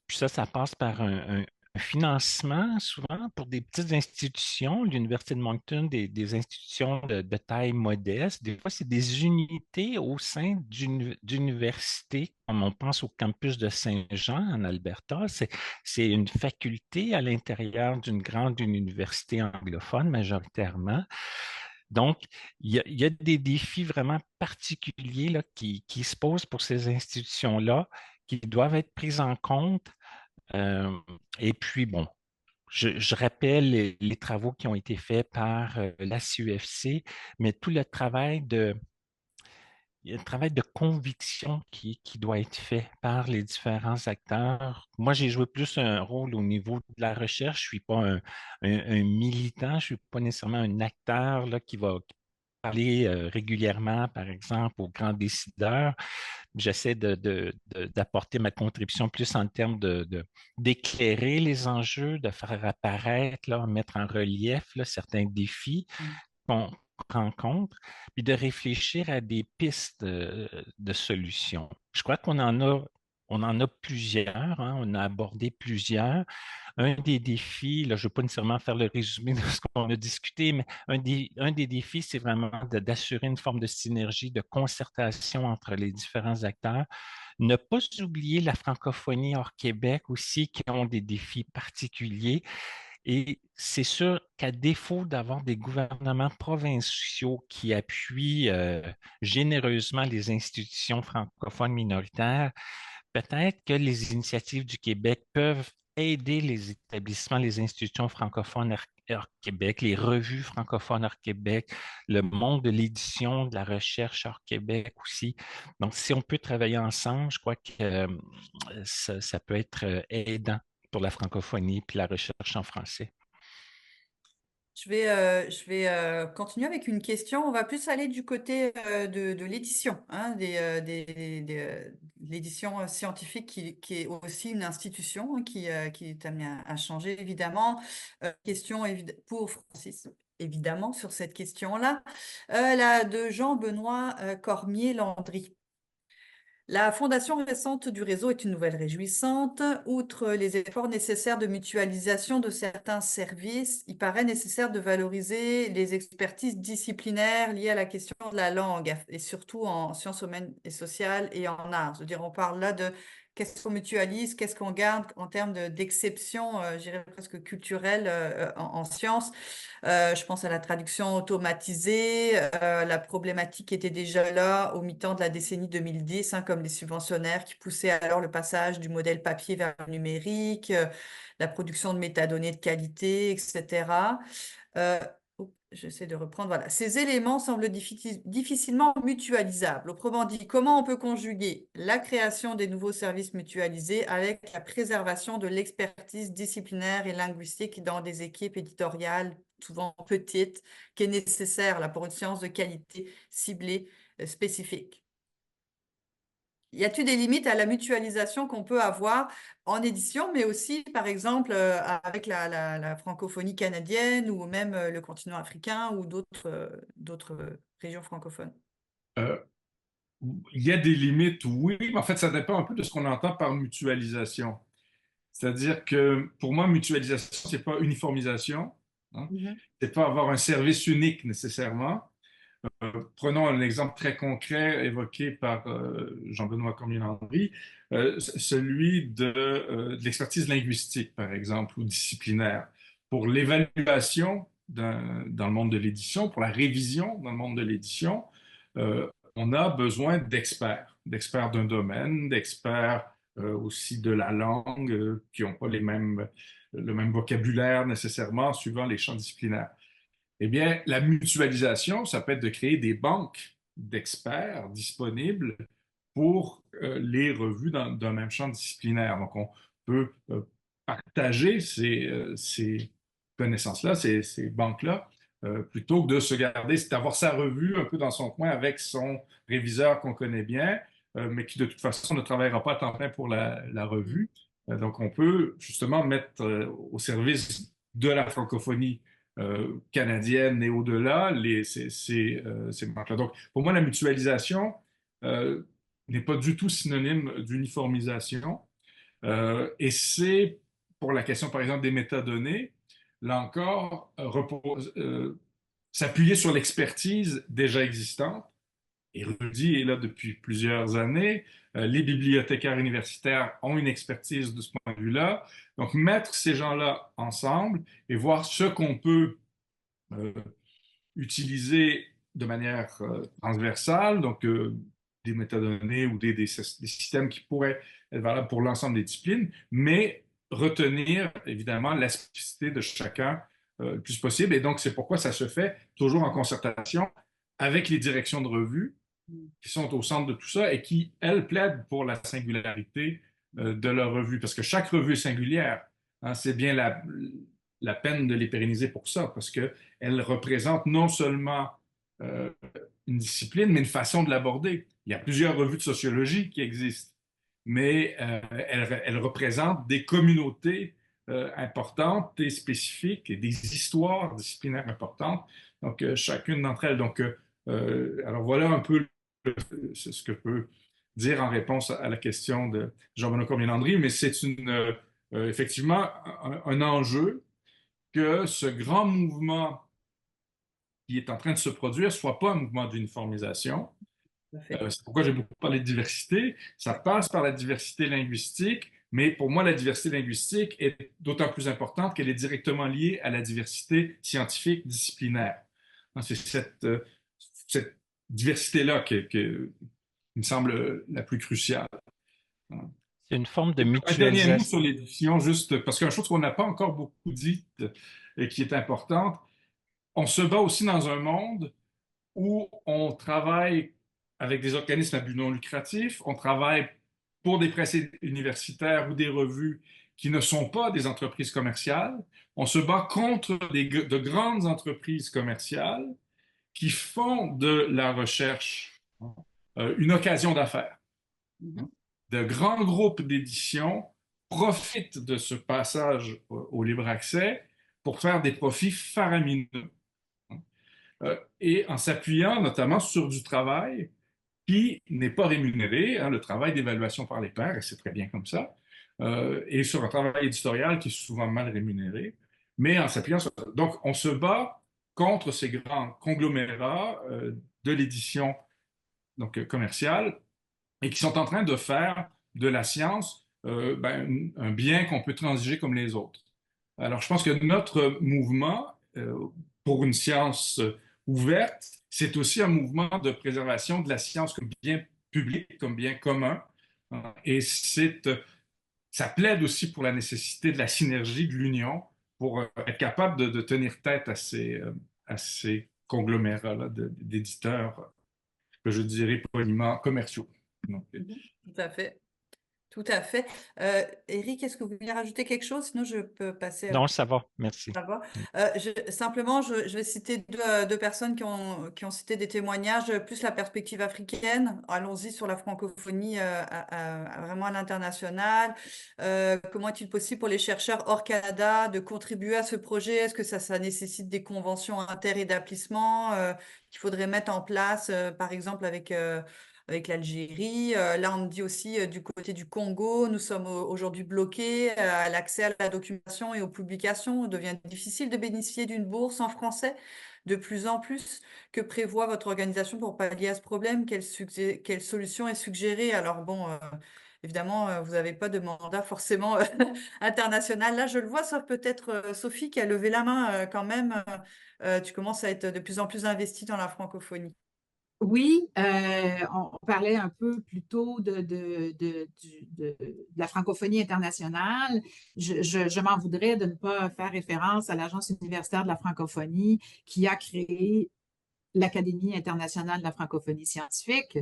Puis ça passe par un financement, souvent pour des petites institutions, l'Université de Moncton, des institutions de taille modeste. Des fois, c'est des unités au sein d'universités, comme on pense au campus de Saint-Jean en Alberta. C'est une faculté à l'intérieur d'une grande université anglophone majoritairement. Donc, il y a des défis vraiment particuliers là, qui se posent pour ces institutions-là, qui doivent être prises en compte. Euh, et puis, bon, je rappelle les travaux qui ont été faits par la CUFC, mais tout il y a un travail de conviction qui doit être fait par les différents acteurs. Moi, j'ai joué plus un rôle au niveau de la recherche. Je ne suis pas un militant, je ne suis pas nécessairement un acteur là, qui va parler régulièrement, par exemple, aux grands décideurs. J'essaie d'apporter ma contribution plus en termes d'éclairer les enjeux, de faire apparaître, là, mettre en relief là, certains défis qu'on rencontre, puis de réfléchir à des pistes de solutions. Je crois on en a plusieurs, hein, on a abordé plusieurs. Un des défis, là, je ne veux pas nécessairement faire le résumé de ce qu'on a discuté, mais un des défis, c'est vraiment d'assurer une forme de synergie, de concertation entre les différents acteurs. Ne pas oublier la francophonie hors Québec aussi, qui ont des défis particuliers. Et c'est sûr qu'à défaut d'avoir des gouvernements provinciaux qui appuient généreusement les institutions francophones minoritaires, peut-être que les initiatives du Québec peuvent aider les établissements, les institutions francophones hors Québec, les revues francophones hors Québec, le monde de l'édition, de la recherche hors Québec aussi. Donc, si on peut travailler ensemble, je crois que ça peut être aidant pour la francophonie puis la recherche en français. Je vais continuer avec une question. On va plus aller du côté de l'édition, hein, l'édition scientifique qui est aussi une institution hein, qui est amenée à changer, évidemment. Question pour Francis, évidemment, sur cette question-là. Là, de Jean-Benoît Cormier-Landry. La fondation récente du réseau est une nouvelle réjouissante. Outre les efforts nécessaires de mutualisation de certains services, il paraît nécessaire de valoriser les expertises disciplinaires liées à la question de la langue, et surtout en sciences humaines et sociales et en arts. Je veux dire, on parle là de qu'est-ce qu'on mutualise, qu'est-ce qu'on garde en termes d'exception, je dirais presque culturelle en sciences. Je pense à la traduction automatisée. La problématique était déjà là au mi-temps de la décennie 2010, hein, comme les subventionnaires qui poussaient alors le passage du modèle papier vers le numérique, la production de métadonnées de qualité, etc. J'essaie de reprendre. Voilà. Ces éléments semblent difficilement mutualisables. Autrement dit, comment on peut conjuguer la création des nouveaux services mutualisés avec la préservation de l'expertise disciplinaire et linguistique dans des équipes éditoriales souvent petites, qui est nécessaire là, pour une science de qualité ciblée, spécifique. Y a-t-il des limites à la mutualisation qu'on peut avoir en édition, mais aussi, par exemple, avec la francophonie canadienne ou même le continent africain ou d'autres régions francophones? Il y a des limites, oui, mais en fait, ça dépend un peu de ce qu'on entend par mutualisation. C'est-à-dire que pour moi, mutualisation, c'est pas uniformisation, hein. C'est pas avoir un service unique nécessairement. Prenons un exemple très concret évoqué par Jean-Benoît Cormier-Landry, celui de l'expertise linguistique, par exemple, ou disciplinaire. Pour l'évaluation dans le monde de l'édition, pour la révision dans le monde de l'édition, on a besoin d'experts d'un domaine, d'experts aussi de la langue, qui n'ont pas le même vocabulaire nécessairement suivant les champs disciplinaires. Eh bien, la mutualisation, ça peut être de créer des banques d'experts disponibles pour les revues d'un même champ disciplinaire. Donc, peut partager ces connaissances-là, ces banques-là, plutôt que de se garder, d'avoir sa revue un peu dans son coin avec son réviseur qu'on connaît bien, mais qui de toute façon ne travaillera pas à temps plein pour la revue. Donc, on peut justement mettre au service de la francophonie canadienne et au-delà ces banques-là. Donc, pour moi, la mutualisation n'est pas du tout synonyme d'uniformisation. Et c'est pour la question, par exemple, des métadonnées, là encore, s'appuyer sur l'expertise déjà existante. Et Rudy est là depuis plusieurs années. Les bibliothécaires universitaires ont une expertise de ce point de vue-là. Donc, mettre ces gens-là ensemble et voir ce qu'on peut euh, utiliser de manière transversale, donc des métadonnées ou des systèmes qui pourraient être valables pour l'ensemble des disciplines, mais retenir évidemment la spécificité de chacun le plus possible. Et donc, c'est pourquoi ça se fait toujours en concertation avec les directions de revue qui sont au centre de tout ça et qui, elles, plaident pour la singularité de leur revue. Parce que chaque revue est singulière. Hein, c'est bien la peine de les pérenniser pour ça, parce qu'elles représentent non seulement une discipline, mais une façon de l'aborder. Il y a plusieurs revues de sociologie qui existent, mais elles représentent des communautés importantes et spécifiques et des histoires disciplinaires importantes. Donc, chacune d'entre elles. Donc, alors voilà un peu ce que je peux dire en réponse à la question de Jean-Benoît Cormier-Landry, mais c'est effectivement un enjeu que ce grand mouvement qui est en train de se produire ne soit pas un mouvement d'uniformisation. C'est pourquoi j'ai beaucoup parlé de diversité. Ça passe par la diversité linguistique, mais pour moi, la diversité linguistique est d'autant plus importante qu'elle est directement liée à la diversité scientifique disciplinaire. C'est cette diversité-là qui me semble la plus cruciale. C'est une forme de Un dernier mot mutualisation. sur l'édition, juste parce qu'une chose qu'on n'a pas encore beaucoup dite et qui est importante, on se bat aussi dans un monde où on travaille avec des organismes à but non lucratif, on travaille pour des presses universitaires ou des revues qui ne sont pas des entreprises commerciales. On se bat contre de grandes entreprises commerciales qui font de la recherche une occasion d'affaires. De grands groupes d'édition profitent de ce passage au libre accès pour faire des profits faramineux. Et en s'appuyant notamment sur du travail qui n'est pas rémunéré, hein, le travail d'évaluation par les pairs, et c'est très bien comme ça, et sur un travail éditorial qui est souvent mal rémunéré, mais en s'appuyant sur... Donc, on se bat contre ces grands conglomérats de l'édition commerciale et qui sont en train de faire de la science un bien qu'on peut transiger comme les autres. Alors, je pense que notre mouvement pour une science ouverte, c'est aussi un mouvement de préservation de la science comme bien public, comme bien commun. Et ça plaide aussi pour la nécessité de la synergie, de l'union, pour être capable de tenir tête à ces conglomérats-là d'éditeurs que je dirais poliment commerciaux. Donc, tout à fait. Tout à fait. Éric, est-ce que vous voulez rajouter quelque chose? Sinon, je peux passer à... Non, ça va, merci. Ça va. Simplement, je vais citer deux personnes qui ont cité des témoignages, plus la perspective africaine. Allons-y sur la francophonie vraiment à l'international. Comment est-il possible pour les chercheurs hors Canada de contribuer à ce projet? Est-ce que ça nécessite des conventions inter-établissements qu'il faudrait mettre en place, par exemple avec l'Algérie. Là, on dit aussi du côté du Congo, nous sommes aujourd'hui bloqués à l'accès à la documentation et aux publications. Il devient difficile de bénéficier d'une bourse en français de plus en plus. Que prévoit votre organisation pour pallier à ce problème? Quelle solution est suggérée? Alors bon, évidemment, vous n'avez pas de mandat forcément international. Là, je le vois, sauf peut-être Sophie qui a levé la main quand même. Tu commences à être de plus en plus investie dans la francophonie. Oui, on parlait un peu plus tôt de la francophonie internationale. Je m'en voudrais de ne pas faire référence à l'Agence universitaire de la francophonie qui a créé l'Académie internationale de la francophonie scientifique.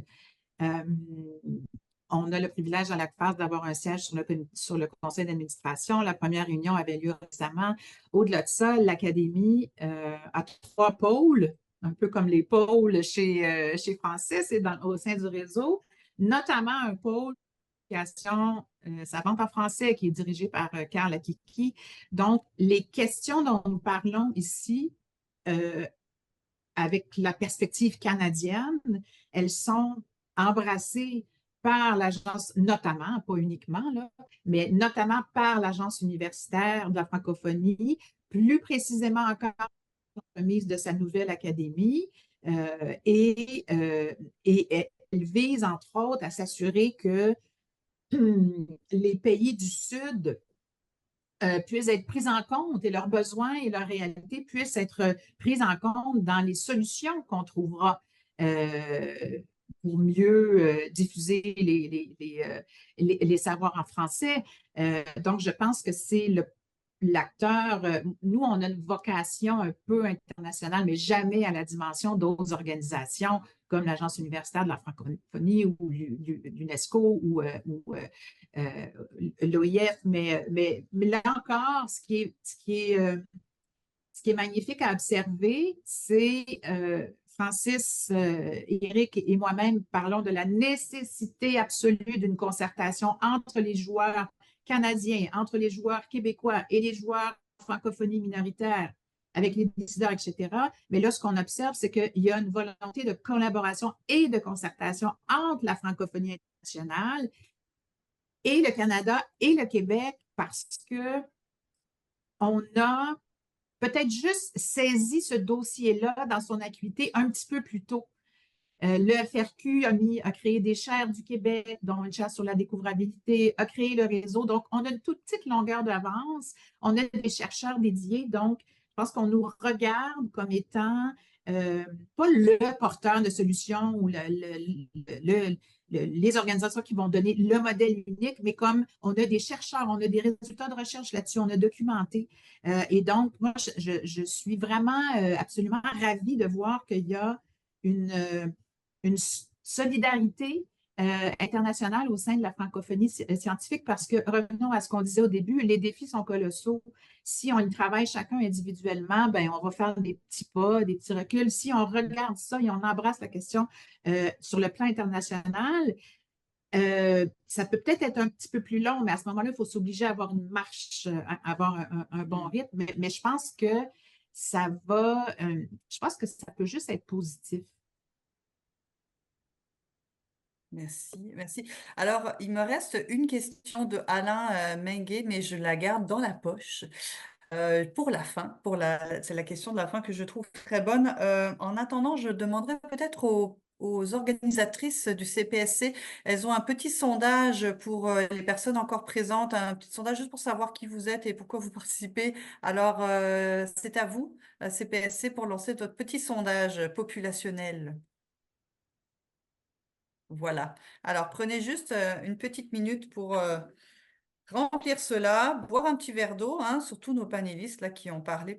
on a le privilège à la CPAS d'avoir un siège sur le conseil d'administration. La première réunion avait lieu récemment. Au-delà de ça, l'Académie a 3 pôles, un peu comme les pôles chez Francis et au sein du réseau, notamment un pôle d'éducation savante en français qui est dirigé par Karl Akiki. Donc, les questions dont nous parlons ici, avec la perspective canadienne, elles sont embrassées par l'agence, notamment, pas uniquement, là, mais notamment par l'Agence universitaire de la francophonie, plus précisément encore la remise de sa nouvelle académie, et elle vise, entre autres, à s'assurer que les pays du Sud puissent être pris en compte et leurs besoins et leurs réalités puissent être pris en compte dans les solutions qu'on trouvera pour mieux diffuser les savoirs en français. Donc, je pense que c'est l'acteur. Nous, on a une vocation un peu internationale, mais jamais à la dimension d'autres organisations comme l'Agence universitaire de la francophonie ou l'UNESCO ou l'OIF. Mais là encore, ce qui est magnifique à observer, c'est Francis, Éric et moi-même parlons de la nécessité absolue d'une concertation entre les joueurs canadiens, entre les joueurs québécois et les joueurs francophonie minoritaire avec les décideurs, etc. Mais là, ce qu'on observe, c'est qu'il y a une volonté de collaboration et de concertation entre la francophonie internationale et le Canada et le Québec parce que on a peut-être juste saisi ce dossier-là dans son acuité un petit peu plus tôt. Le FRQ a créé des chaires du Québec, dont une chaire sur la découvrabilité, a créé le réseau. Donc, on a une toute petite longueur d'avance. On a des chercheurs dédiés. Donc, je pense qu'on nous regarde comme étant pas le porteur de solutions ou les organisations qui vont donner le modèle unique, mais comme on a des chercheurs, on a des résultats de recherche là-dessus, on a documenté. Et donc, moi, je suis vraiment absolument ravie de voir qu'il y a une solidarité internationale au sein de la francophonie scientifique parce que, revenons à ce qu'on disait au début, les défis sont colossaux. Si on y travaille chacun individuellement, ben, on va faire des petits pas, des petits reculs. Si on regarde ça et on embrasse la question sur le plan international, ça peut peut-être être un petit peu plus long, mais à ce moment-là, il faut s'obliger à avoir une marche, à avoir un bon rythme. Mais je pense que ça va, je pense que ça peut juste être positif. Merci, merci. Alors, il me reste une question de Alain Menguet, mais je la garde dans la poche pour la fin. C'est la question de la fin que je trouve très bonne. En attendant, je demanderais peut-être aux organisatrices du CPSC, elles ont un petit sondage pour les personnes encore présentes, un petit sondage juste pour savoir qui vous êtes et pourquoi vous participez. Alors, c'est à vous, la CPSC, pour lancer votre petit sondage populationnel. Voilà. Alors, prenez juste une petite minute pour remplir cela, boire un petit verre d'eau, hein, surtout nos panélistes là qui ont parlé.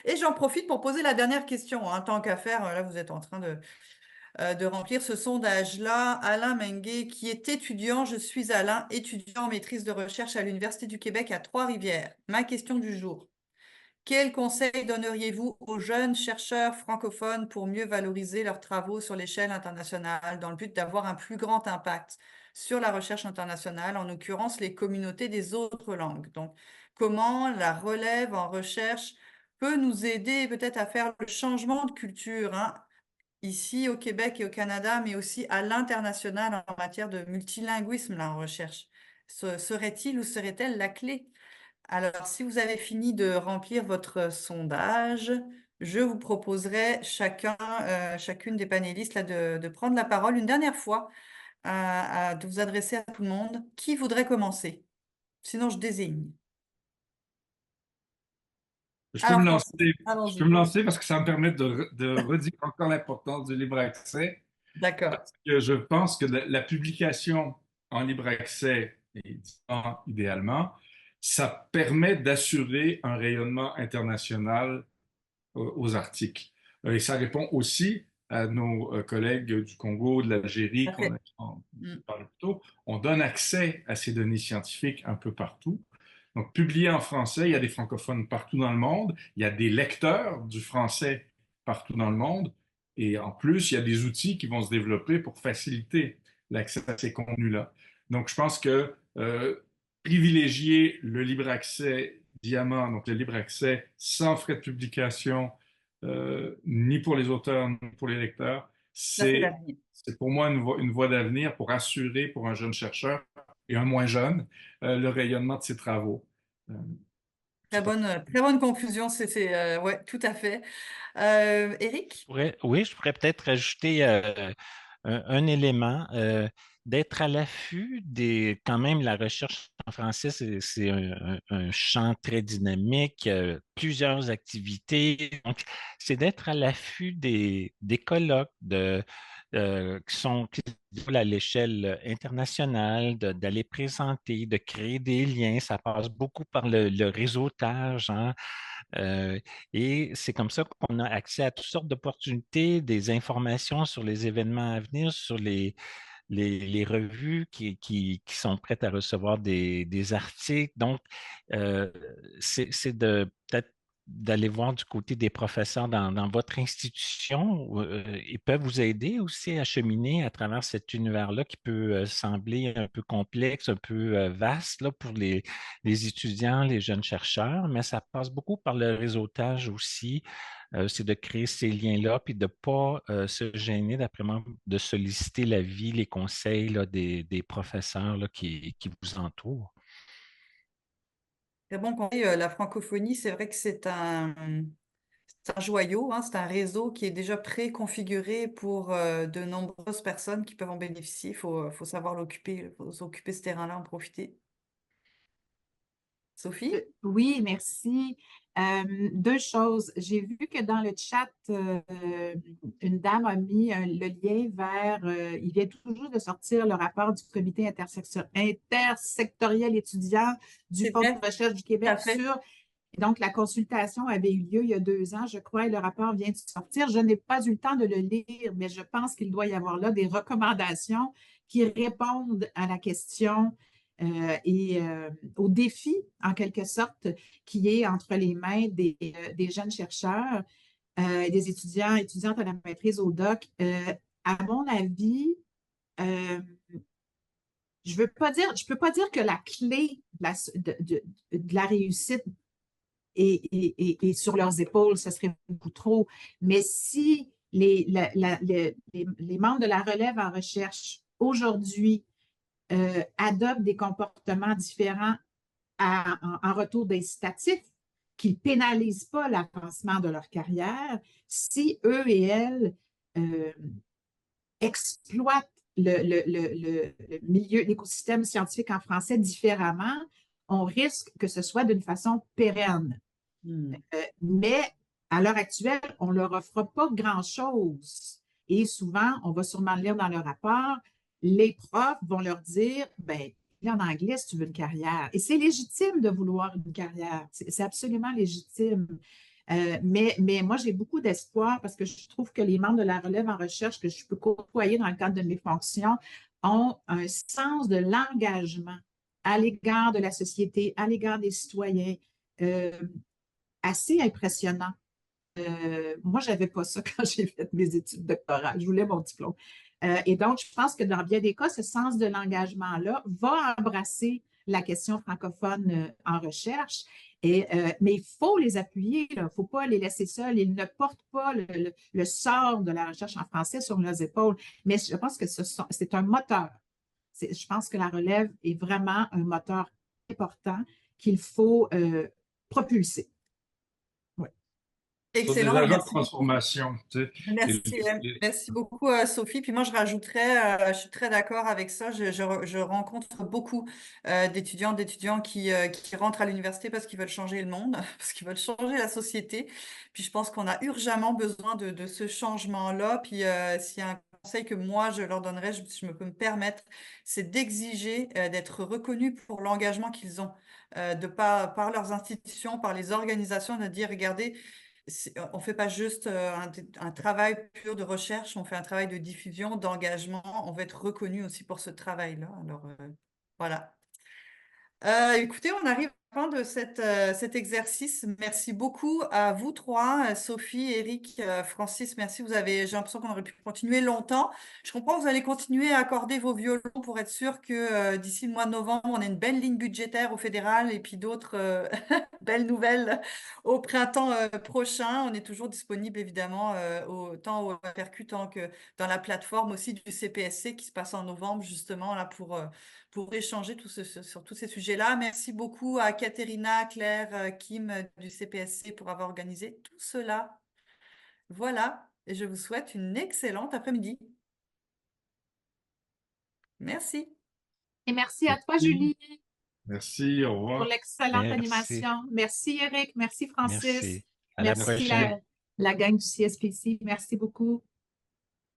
Et j'en profite pour poser la dernière question, hein, tant qu'à faire, là, vous êtes en train de remplir ce sondage-là. Alain Menguet, qui est étudiant. Je suis Alain, étudiant en maîtrise de recherche à l'Université du Québec à Trois-Rivières. Ma question du jour. Quels conseils donneriez-vous aux jeunes chercheurs francophones pour mieux valoriser leurs travaux sur l'échelle internationale dans le but d'avoir un plus grand impact sur la recherche internationale, en l'occurrence les communautés des autres langues? Donc, comment la relève en recherche peut nous aider peut-être à faire le changement de culture, hein, ici au Québec et au Canada, mais aussi à l'international en matière de multilinguisme là, en recherche? Serait-il ou serait-elle la clé? Alors, si vous avez fini de remplir votre sondage, je vous proposerai chacune des panélistes là, de prendre la parole une dernière fois, de vous adresser à tout le monde. Qui voudrait commencer? Sinon, je désigne. Je peux me lancer, allons-y. je peux me lancer parce que ça me permet de redire encore l'importance du libre accès. D'accord. Parce que je pense que la publication en libre accès, idéalement, ça permet d'assurer un rayonnement international aux articles. Et ça répond aussi à nos collègues du Congo, de l'Algérie, Parfait. on parlait plus tôt. On donne accès à ces données scientifiques un peu partout. Donc, publié en français, il y a des francophones partout dans le monde, il y a des lecteurs du français partout dans le monde, et en plus, il y a des outils qui vont se développer pour faciliter l'accès à ces contenus-là. Donc, je pense que privilégier le libre accès diamant, donc le libre accès sans frais de publication, ni pour les auteurs, ni pour les lecteurs, Ça, c'est l'avenir. c'est pour moi une voie d'avenir pour assurer pour un jeune chercheur et un moins jeune le rayonnement de ses travaux. Euh, Très bonne conclusion, ouais, tout à fait. Éric? Oui, je pourrais peut-être rajouter un élément, d'être à l'affût des, quand même, la recherche en français, c'est un champ très dynamique, plusieurs activités. Donc, c'est d'être à l'affût des colloques qui se déroulent à l'échelle internationale, d'aller présenter, de créer des liens. Ça passe beaucoup par le réseautage, hein. Euh, et c'est comme ça qu'on a accès à toutes sortes d'opportunités, des informations sur les événements à venir, sur les revues qui sont prêtes à recevoir des articles. Donc, euh, c'est de peut-être d'aller voir du côté des professeurs dans votre institution. Ils peuvent vous aider aussi à cheminer à travers cet univers-là qui peut sembler un peu complexe, un peu vaste là, pour les étudiants, les jeunes chercheurs, mais ça passe beaucoup par le réseautage aussi. C'est de créer ces liens-là, puis de ne pas se gêner, d'après moi, de solliciter l'avis, les conseils là, des professeurs là, qui vous entourent. Très bon conseil. La francophonie, c'est vrai que c'est un joyau, hein, c'est un réseau qui est déjà préconfiguré pour de nombreuses personnes qui peuvent en bénéficier. Faut savoir l'occuper, faut s'occuper de ce terrain-là, en profiter. Sophie? Oui, merci. Deux choses. J'ai vu que dans le chat, une dame a mis le lien vers, il vient tout juste de sortir le rapport du comité intersectoriel étudiant du C'est Fonds vrai, de recherche du tout à Québec fait. sur. Et donc, la consultation avait eu lieu il y a 2 ans, je crois, et le rapport vient de sortir. Je n'ai pas eu le temps de le lire, mais je pense qu'il doit y avoir là des recommandations qui répondent à la question et au défi, en quelque sorte, qui est entre les mains des jeunes chercheurs, des étudiants, étudiantes à la maîtrise au doc. À mon avis, euh, je peux pas dire que la clé de la réussite est sur leurs épaules, ce serait beaucoup trop. Mais si les membres de la relève en recherche aujourd'hui adoptent des comportements différents en retour d'incitatifs, qui ne pénalisent pas l'avancement de leur carrière, si eux et elles euh, exploitent le milieu, l'écosystème scientifique en français différemment, on risque que ce soit d'une façon pérenne. Mais à l'heure actuelle, on ne leur offre pas grand-chose. Et souvent, on va sûrement le lire dans le rapport, les profs vont leur dire, ben, en anglais si tu veux une carrière. Et c'est légitime de vouloir une carrière. C'est absolument légitime. Mais moi, j'ai beaucoup d'espoir parce que je trouve que les membres de la relève en recherche que je peux côtoyer dans le cadre de mes fonctions ont un sens de l'engagement à l'égard de la société, à l'égard des citoyens, assez impressionnant. Moi, je n'avais pas ça quand j'ai fait mes études doctorales. Je voulais mon diplôme. Et donc, je pense que dans bien des cas, ce sens de l'engagement-là va embrasser la question francophone en recherche. Mais il faut les appuyer, il ne faut pas les laisser seuls. Ils ne portent pas le sort de la recherche en français sur leurs épaules. Mais je pense que c'est un moteur. Je pense que la relève est vraiment un moteur important qu'il faut propulser. Sur des Excellent, agents de merci beaucoup. transformation. Tu sais, Merci beaucoup, Sophie. Puis moi, je rajouterais, je suis très d'accord avec ça. Je rencontre beaucoup d'étudiants qui rentrent à l'université parce qu'ils veulent changer le monde, parce qu'ils veulent changer la société. Puis je pense qu'on a urgemment besoin de ce changement-là. Puis s'il y a un conseil que moi, je leur donnerais, je me peux me permettre, c'est d'exiger d'être reconnus pour l'engagement qu'ils ont, par leurs institutions, par les organisations, de dire, regardez, on ne fait pas juste un travail pur de recherche, on fait un travail de diffusion, d'engagement. On veut être reconnu aussi pour ce travail-là. Alors, voilà. Écoutez, on arrive à la fin de cet exercice. Merci beaucoup à vous trois, Sophie, Eric, Francis. Merci. J'ai l'impression qu'on aurait pu continuer longtemps. Je comprends que vous allez continuer à accorder vos violons pour être sûr que d'ici le mois de novembre, on ait une belle ligne budgétaire au fédéral et puis d'autres belles nouvelles au printemps prochain. On est toujours disponible évidemment autant au percutant que dans la plateforme aussi du CPSC qui se passe en novembre justement là pour échanger sur tous ces sujets-là. Merci beaucoup à Katerina, Claire, Kim du CPSC pour avoir organisé tout cela. Voilà, et je vous souhaite une excellente après-midi. Merci. Et merci à toi, Merci. Julie, Merci, au pour revoir. l'excellente Merci. animation. Merci, Eric. Merci, Francis. Merci. À la Merci, prochaine. la gang du CSPC. Merci beaucoup.